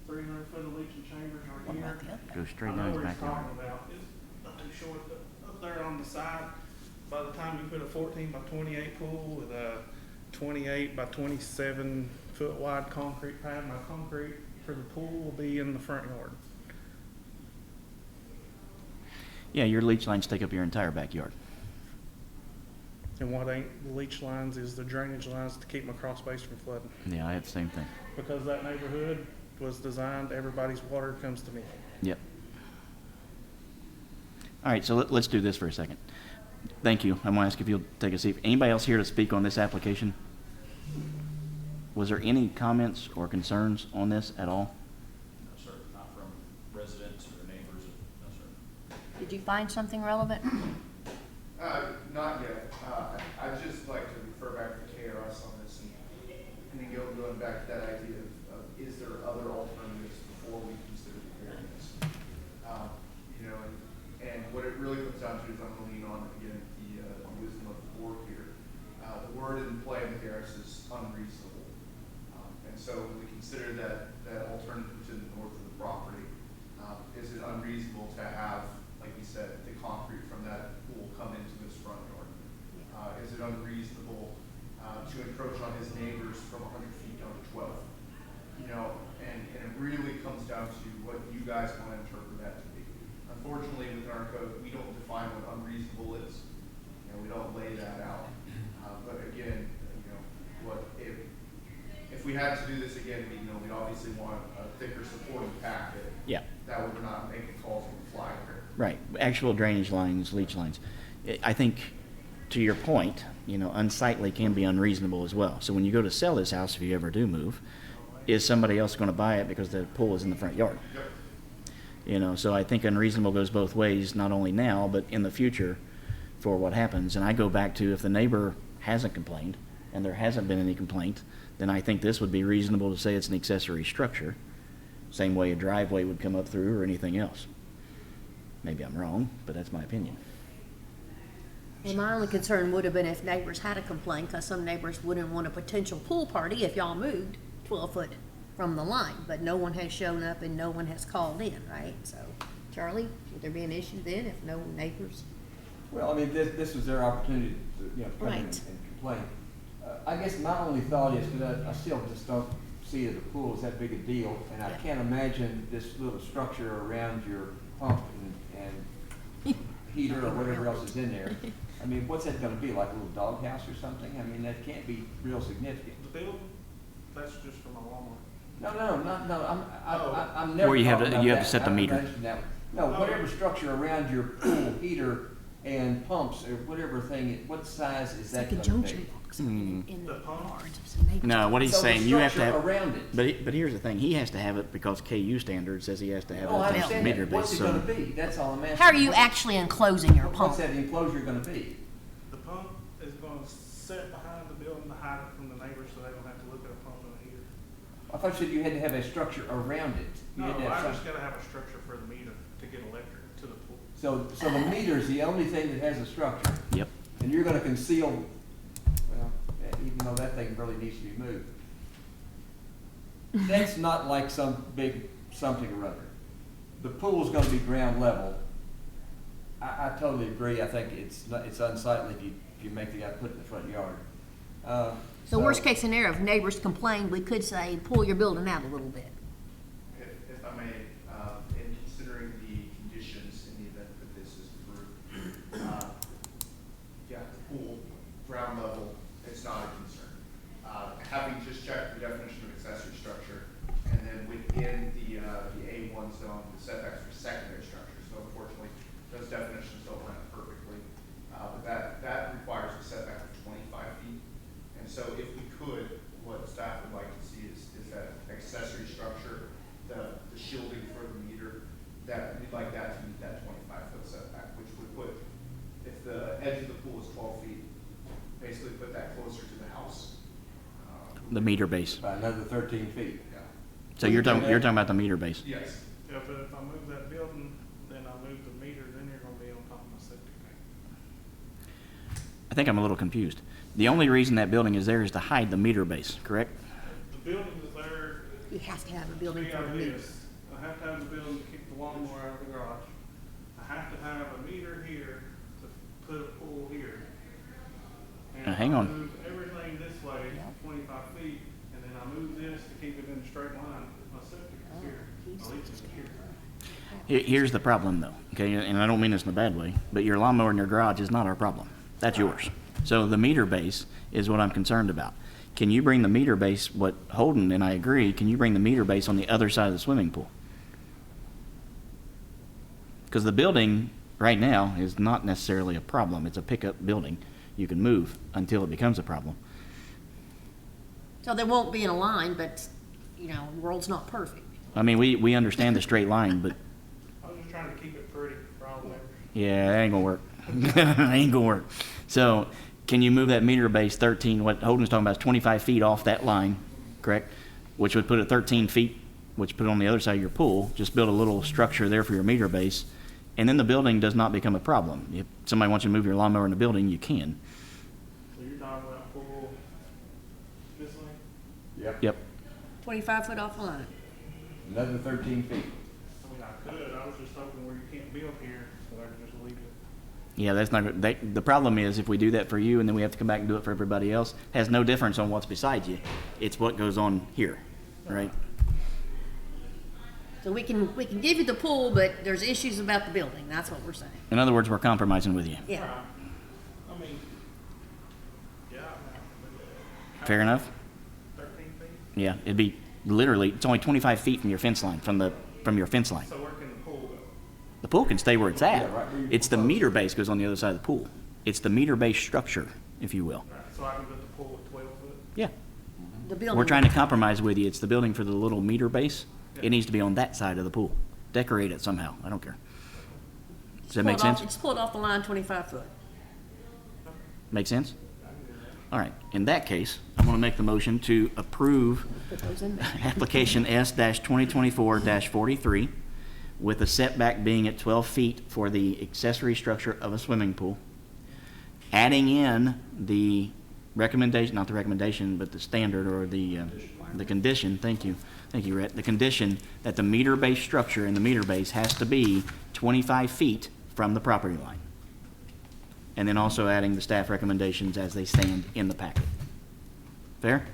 300 foot of leaching chambers What are here. about the other? Go straight I down know his where he's backyard. talking about. It's nothing short up there on the side. By the time you put a 14 by 28 pool with a 28 by 27 foot wide concrete pad, my concrete for the pool will be in the front yard. Yeah, your leach lines take up your entire backyard. And what ain't the leach lines is the drainage lines to keep my crawl space from flooding. Yeah, I had the same thing. Because that neighborhood was designed, everybody's water comes to me. Yep. All right, so let's do this for a second. Thank you. I'm going to ask if you'll take a seat. Anybody else here to speak on this application? Was there any comments or concerns on this at all? No, sir, not from residents or neighbors, no, sir. Did you find something relevant? Not yet. I'd just like to refer back to KRS on this and then going back to that idea of is there other alternatives before we consider the variance? And what it really comes down to is I'm going to lean on, again, the wisdom of the board here. The word in play in KRS is unreasonable. And so when we consider that alternative to the north of the property, is it unreasonable to have, like you said, the concrete from that pool come into this front yard? Is it unreasonable to encroach on his neighbors from 100 feet down to 12? And it really comes down to what you guys want to interpret that to be. unfortunately, within our code, we don't define what unreasonable is. You know, we don't lay that out. But again, you know, what if we had to do this again, we'd obviously want a thicker supporting packet. Yeah. That way we're not making calls on the fly here. Right, actual drainage lines, leach lines. I think, to your point, unsightly can be unreasonable as well. So when you go to sell this house, if you ever do move, is somebody else going to buy it because the pool is in the front yard? Yep. So I think unreasonable goes both ways, not only now, but in the future for what happens. And I go back to, if the neighbor hasn't complained, and there hasn't been any complaint, then I think this would be reasonable to say it's an accessory structure, same way a driveway would come up through or anything else. Maybe I'm wrong, but that's my opinion. Well, my only concern would have been if neighbors had a complaint, because some neighbors wouldn't want a potential pool party if y'all moved 12 foot from the line, but no one has shown up and no one has called in, right? So, Charlie, would there be an issue then if no neighbors? Well, I mean, this was their opportunity to, come in Right. and complain. I guess my only thought is, because I still just don't see that the pool is that big a deal, and I Yeah. can't imagine this little structure around your pump and heater or whatever else is in there. I mean, what's that gonna be, like a little doghouse or something? I mean, that can't be real significant. The building, that's just for my lawnmower. No, I'm never Where you have talking to- about you have to that. set the I meter. mentioned that. No, whatever structure around your pool heater and pumps or whatever thing, what size is It's that like a gonna junction be? box in the The pump? yards of some neighbors. No, what he's So the saying, you have to structure have, around it. but here's the thing, he has to have it because KU standard says he has to have Oh, I it as a understand meter that. base. What's it gonna be? That's all I'm asking. How are you actually enclosing your pump? What's that enclosure gonna be? The pump is gonna sit behind the building to hide it from the neighbors so they don't have to look at a pump and a heater. I thought you said you had to have a structure around it. You No, had to have I some- just gotta have a structure for the meter to get electric to the pool. So the meter is the only thing that has a structure, Yep. and you're gonna conceal, well, even though that thing really needs to be moved. That's not like some big something or other. The pool's gonna be ground level. I totally agree. I think it's unsightly if you make the guy put it in the front yard. The worst case scenario, if neighbors complain, we could say, pull your building out a little bit. If I may, in considering the conditions in the event that this is approved, yeah, the pool, ground level, it's not a concern. Having just checked the definition of accessory structure, and then within the A1 zone, the setbacks for secondary structures, so unfortunately, those definitions don't line up perfectly. But that requires a setback of 25 feet. And so if we could, what staff would like to see is that accessory structure, the shielding for the meter, that we'd like that to meet that 25-foot setback, which would put, if the edge of the pool is 12 feet, basically put that closer to the house. The meter base. By another 13 feet. Yeah. So you're talking about the meter base. Yes. Yeah, but if I move that building, then I move the meter, then you're gonna be on top of my septic tank. I think I'm a little confused. The only reason that building is there is to hide the meter base, correct? The building is there. You have to have a building Three for the meter. ideas. I have to have the building to keep the lawnmower out of the garage. I have to have a meter here to put a pool here. And Hang I on. move everything this way, 25 feet, and then I move this to keep it in a straight line. My septic is here. My leach is here. Here's the problem though, okay, and I don't mean this in a bad way, but your lawnmower in your garage is not our problem. That's yours. So the meter base is what I'm concerned about. Can you bring the meter base, what Holden, and I agree, can you bring the meter base on the other side of the swimming pool? Because the building right now is not necessarily a problem. It's a pickup building. You can move until it becomes a problem. So they won't be in a line, but, the world's not perfect. I mean, we understand the straight line, but I was just trying to keep it pretty for all the neighbors. yeah, that ain't gonna work. That ain't gonna work. So can you move that meter base 13, what Holden's talking about is 25 feet off that line, correct? Which would put it 13 feet, which put it on the other side of your pool. Just build a little structure there for your meter base. And then the building does not become a problem. If somebody wants you to move your lawnmower in the building, you can. So you're talking about pool this way? Yep. 25 foot off the line. Another 13 feet. I mean, I could. I was just hoping where you can't build here, so I could just leave it. Yeah, that's not, the problem is if we do that for you and then we have to come back and do it for everybody else, has no difference on what's beside you. It's what goes on here, right? So we can give you the pool, but there's issues about the building. That's what we're saying. In other words, we're compromising with you. Yeah. I mean, yeah. Fair enough? 13 feet? Yeah, it'd be literally, it's only 25 feet from your fence line, from your fence line. So where can the pool go? The pool can stay where it's at. Yeah, right where you It's the propose. meter base goes on the other side of the pool. It's the meter base structure, if you will. Right, so I can put the pool at 12 foot? Yeah. The building. We're trying to compromise with you. It's the building for the little meter base. It needs to be on that side of the pool. Decorate it somehow. I don't care. Does that make sense? It's pulled off the line 25 foot. Make sense? All right. In that case, I'm going to make the motion to approve Put those in there. application S-2024-43 with a setback being at 12 feet for the accessory structure of a swimming pool. Adding in the recommendation, not the recommendation, but the standard or the condition, thank you, Rhett, the condition that the meter base structure in the meter base has to be 25 feet from the property line. And then also adding the staff recommendations as they stand in the packet. Fair?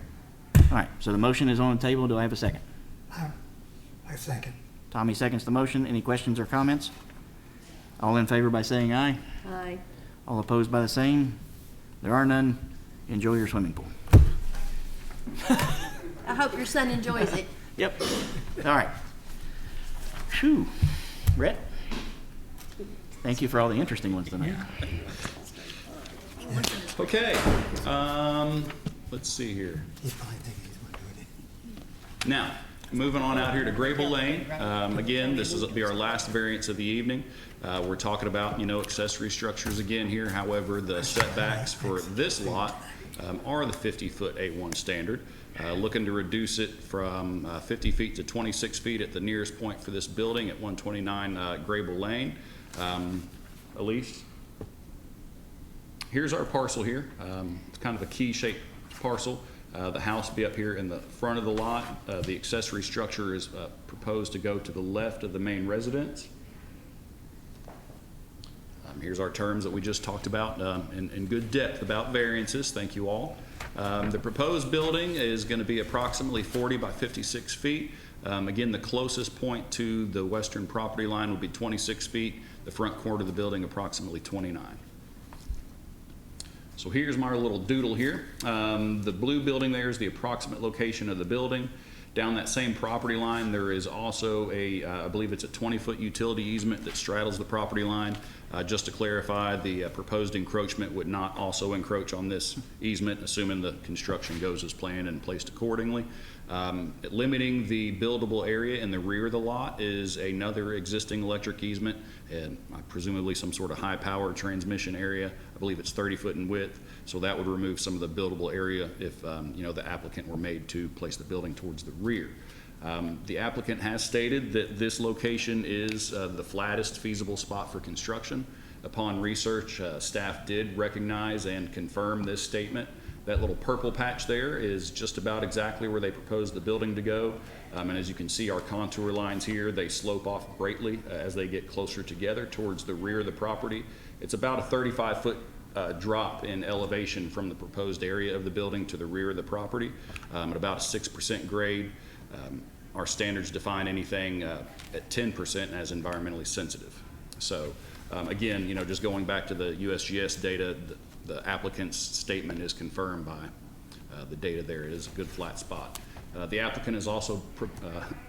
All right, so the motion is on the table. Do I have a second? I second. Tommy seconds the motion. Any questions or comments? All in favor by saying aye. Aye. All opposed by the same. There are none. Enjoy your swimming pool. I hope your son enjoys it. Yep. All right. Phew. Rhett, thank you for all the interesting ones tonight. Okay, let's see here. He's probably thinking he's going to do it. Now, moving on out here to Grable Lane. Again, this will be our last variance of the evening. We're talking about, accessory structures again here. However, the setbacks for this lot are the 50-foot A1 standard. Looking to reduce it from 50 feet to 26 feet at the nearest point for this building at 129 Grable Lane. Elise? Here's our parcel here. It's kind of a key-shaped parcel. The house will be up here in the front of the lot. The accessory structure is proposed to go to the left of the main residence. Here's our terms that we just talked about in good depth about variances. Thank you all. The proposed building is going to be approximately 40 by 56 feet. Again, the closest point to the western property line will be 26 feet. The front corner of the building approximately 29. So here's my little doodle here. The blue building there is the approximate location of the building. Down that same property line, there is also I believe it's a 20-foot utility easement that straddles the property line. Just to clarify, the proposed encroachment would not also encroach on this easement, assuming the construction goes as planned and placed accordingly. Limiting the buildable area in the rear of the lot is another existing electric easement, and presumably some sort of high power transmission area. I believe it's 30 foot in width, so that would remove some of the buildable area if the applicant were made to place the building towards the rear. The applicant has stated that this location is the flattest feasible spot for construction. Upon research, staff did recognize and confirm this statement. That little purple patch there is just about exactly where they proposed the building to go. And as you can see, our contour lines here, they slope off greatly as they get closer together towards the rear of the property. It's about a 35-foot drop in elevation from the proposed area of the building to the rear of the property at about a 6% grade. Our standards define anything at 10% as environmentally sensitive. So again, just going back to the USGS data, the applicant's statement is confirmed by the data there. It is a good flat spot. The applicant has also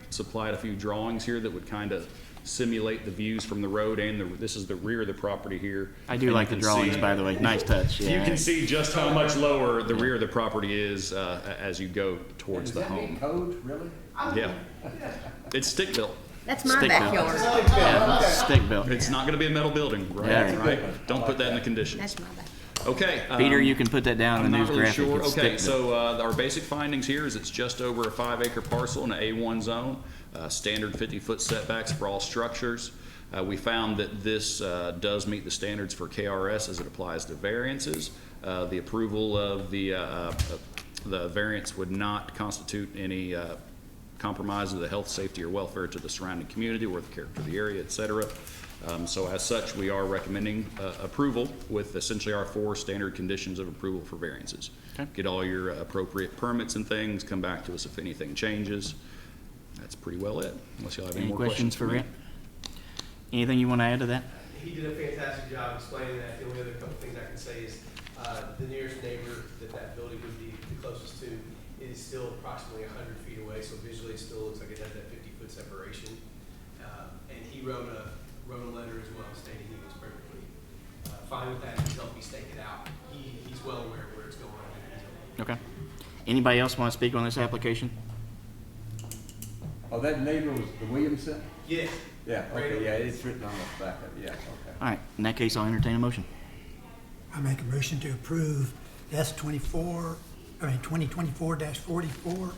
supplied a few drawings here that would kind of simulate the views from the road, and this is the rear of the property here. I do like the drawings, by the way. Nice touch. Yeah. You can see just how much lower the rear of the property is as you go towards the home. Code, really? Yeah. It's stick built. That's my Stick built. backyard. Yeah, stick built. It's not gonna be a metal building, right? Yeah. Right? Don't put that in the conditions. That's my backyard. Okay. Peter, you can put that down in the I'm news not really graphic. sure. It's Okay, stick so our basic findings here is it's just over a 5-acre parcel in an A1 zone, standard 50-foot setbacks for all structures. We found that this does meet the standards for KRS as it applies to variances. The approval of the variance would not constitute any compromise of the health, safety, or welfare to the surrounding community or the character of the area, et cetera. So as such, we are recommending approval with essentially our 4 standard conditions of approval for variances. Okay. Get all your appropriate permits and things, come back to us if anything changes. That's pretty well it, unless y'all have any Any more questions for me. Rhett? Anything you want to add to that? He did a fantastic job explaining that. The only other couple things I can say is, the nearest neighbor that building would be the closest to is still approximately 100 feet away, so visually it still looks like it has that 50-foot separation. And he wrote a letter as well stating he was perfectly fine with that. He's helped me stake it out. He's well aware of where it's going. Okay. Anybody else want to speak on this application? Oh, that neighbor was the Williamson? Yes. Yeah, Right okay, over yeah, there. it's written on the back of it, yeah, okay. All right, in that case, I'll entertain a motion. I make a motion to approve S24, 2024-44,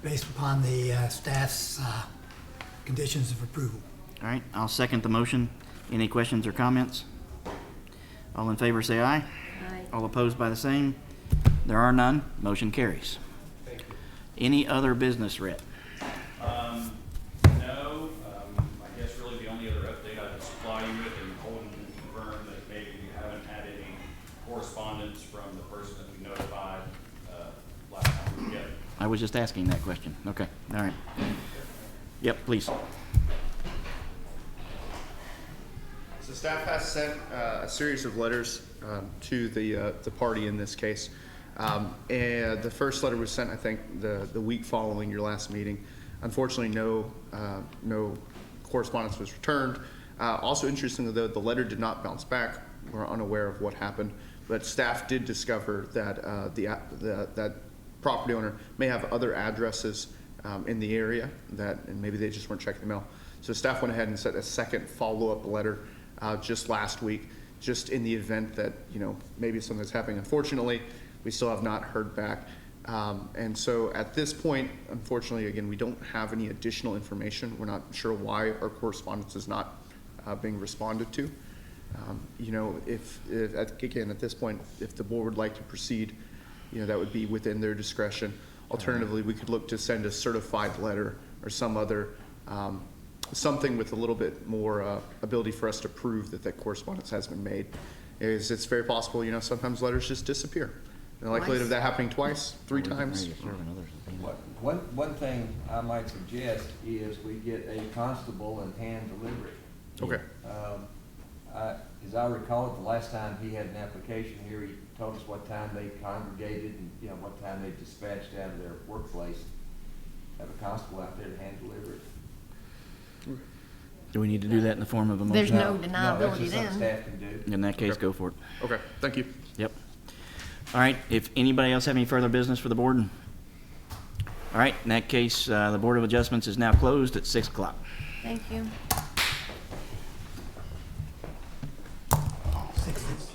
based upon the staff's conditions of approval. All right, I'll second the motion. Any questions or comments? All in favor say aye. Aye. All opposed by the same. There are none. Motion carries. Thank you. Any other business, Rhett? No, I guess really the only other update I can supply you with, and Holden can confirm that maybe we haven't had any correspondence from the person that we notified last time we were together. I was just asking that question. Okay, all right. Yep, please. So staff has sent a series of letters to the party in this case. And the first letter was sent, I think, the week following your last meeting. Unfortunately, no correspondence was returned. Also interestingly, though, the letter did not bounce back. We're unaware of what happened, but staff did discover that that property owner may have other addresses in the area and maybe they just weren't checking the mail. So staff went ahead and sent a second follow-up letter just last week, just in the event that, maybe something's happening. Unfortunately, we still have not heard back. And so at this point, unfortunately, again, we don't have any additional information. We're not sure why our correspondence is not being responded to. Again, at this point, if the board would like to proceed, that would be within their discretion. Alternatively, we could look to send a certified letter or some other, something with a little bit more ability for us to prove that that correspondence has been made. It's very possible, sometimes letters just disappear. The likelihood of that happening twice, 3 times. One thing I might suggest is we get a constable and hand delivery. Okay. As I recall it, the last time he had an application here, he told us what time they congregated and, what time they dispatched out of their workplace. Have a constable out there to hand deliver it. Do we need to do that in the form of a motion? There's no No, that's deniability just something then. staff can do. In that case, Okay. go for it. Okay, thank you. Yep. All right, if anybody else have any further business for the board? All right, in that case, the Board of Adjustments is now closed at 6 o'clock. Thank you. 6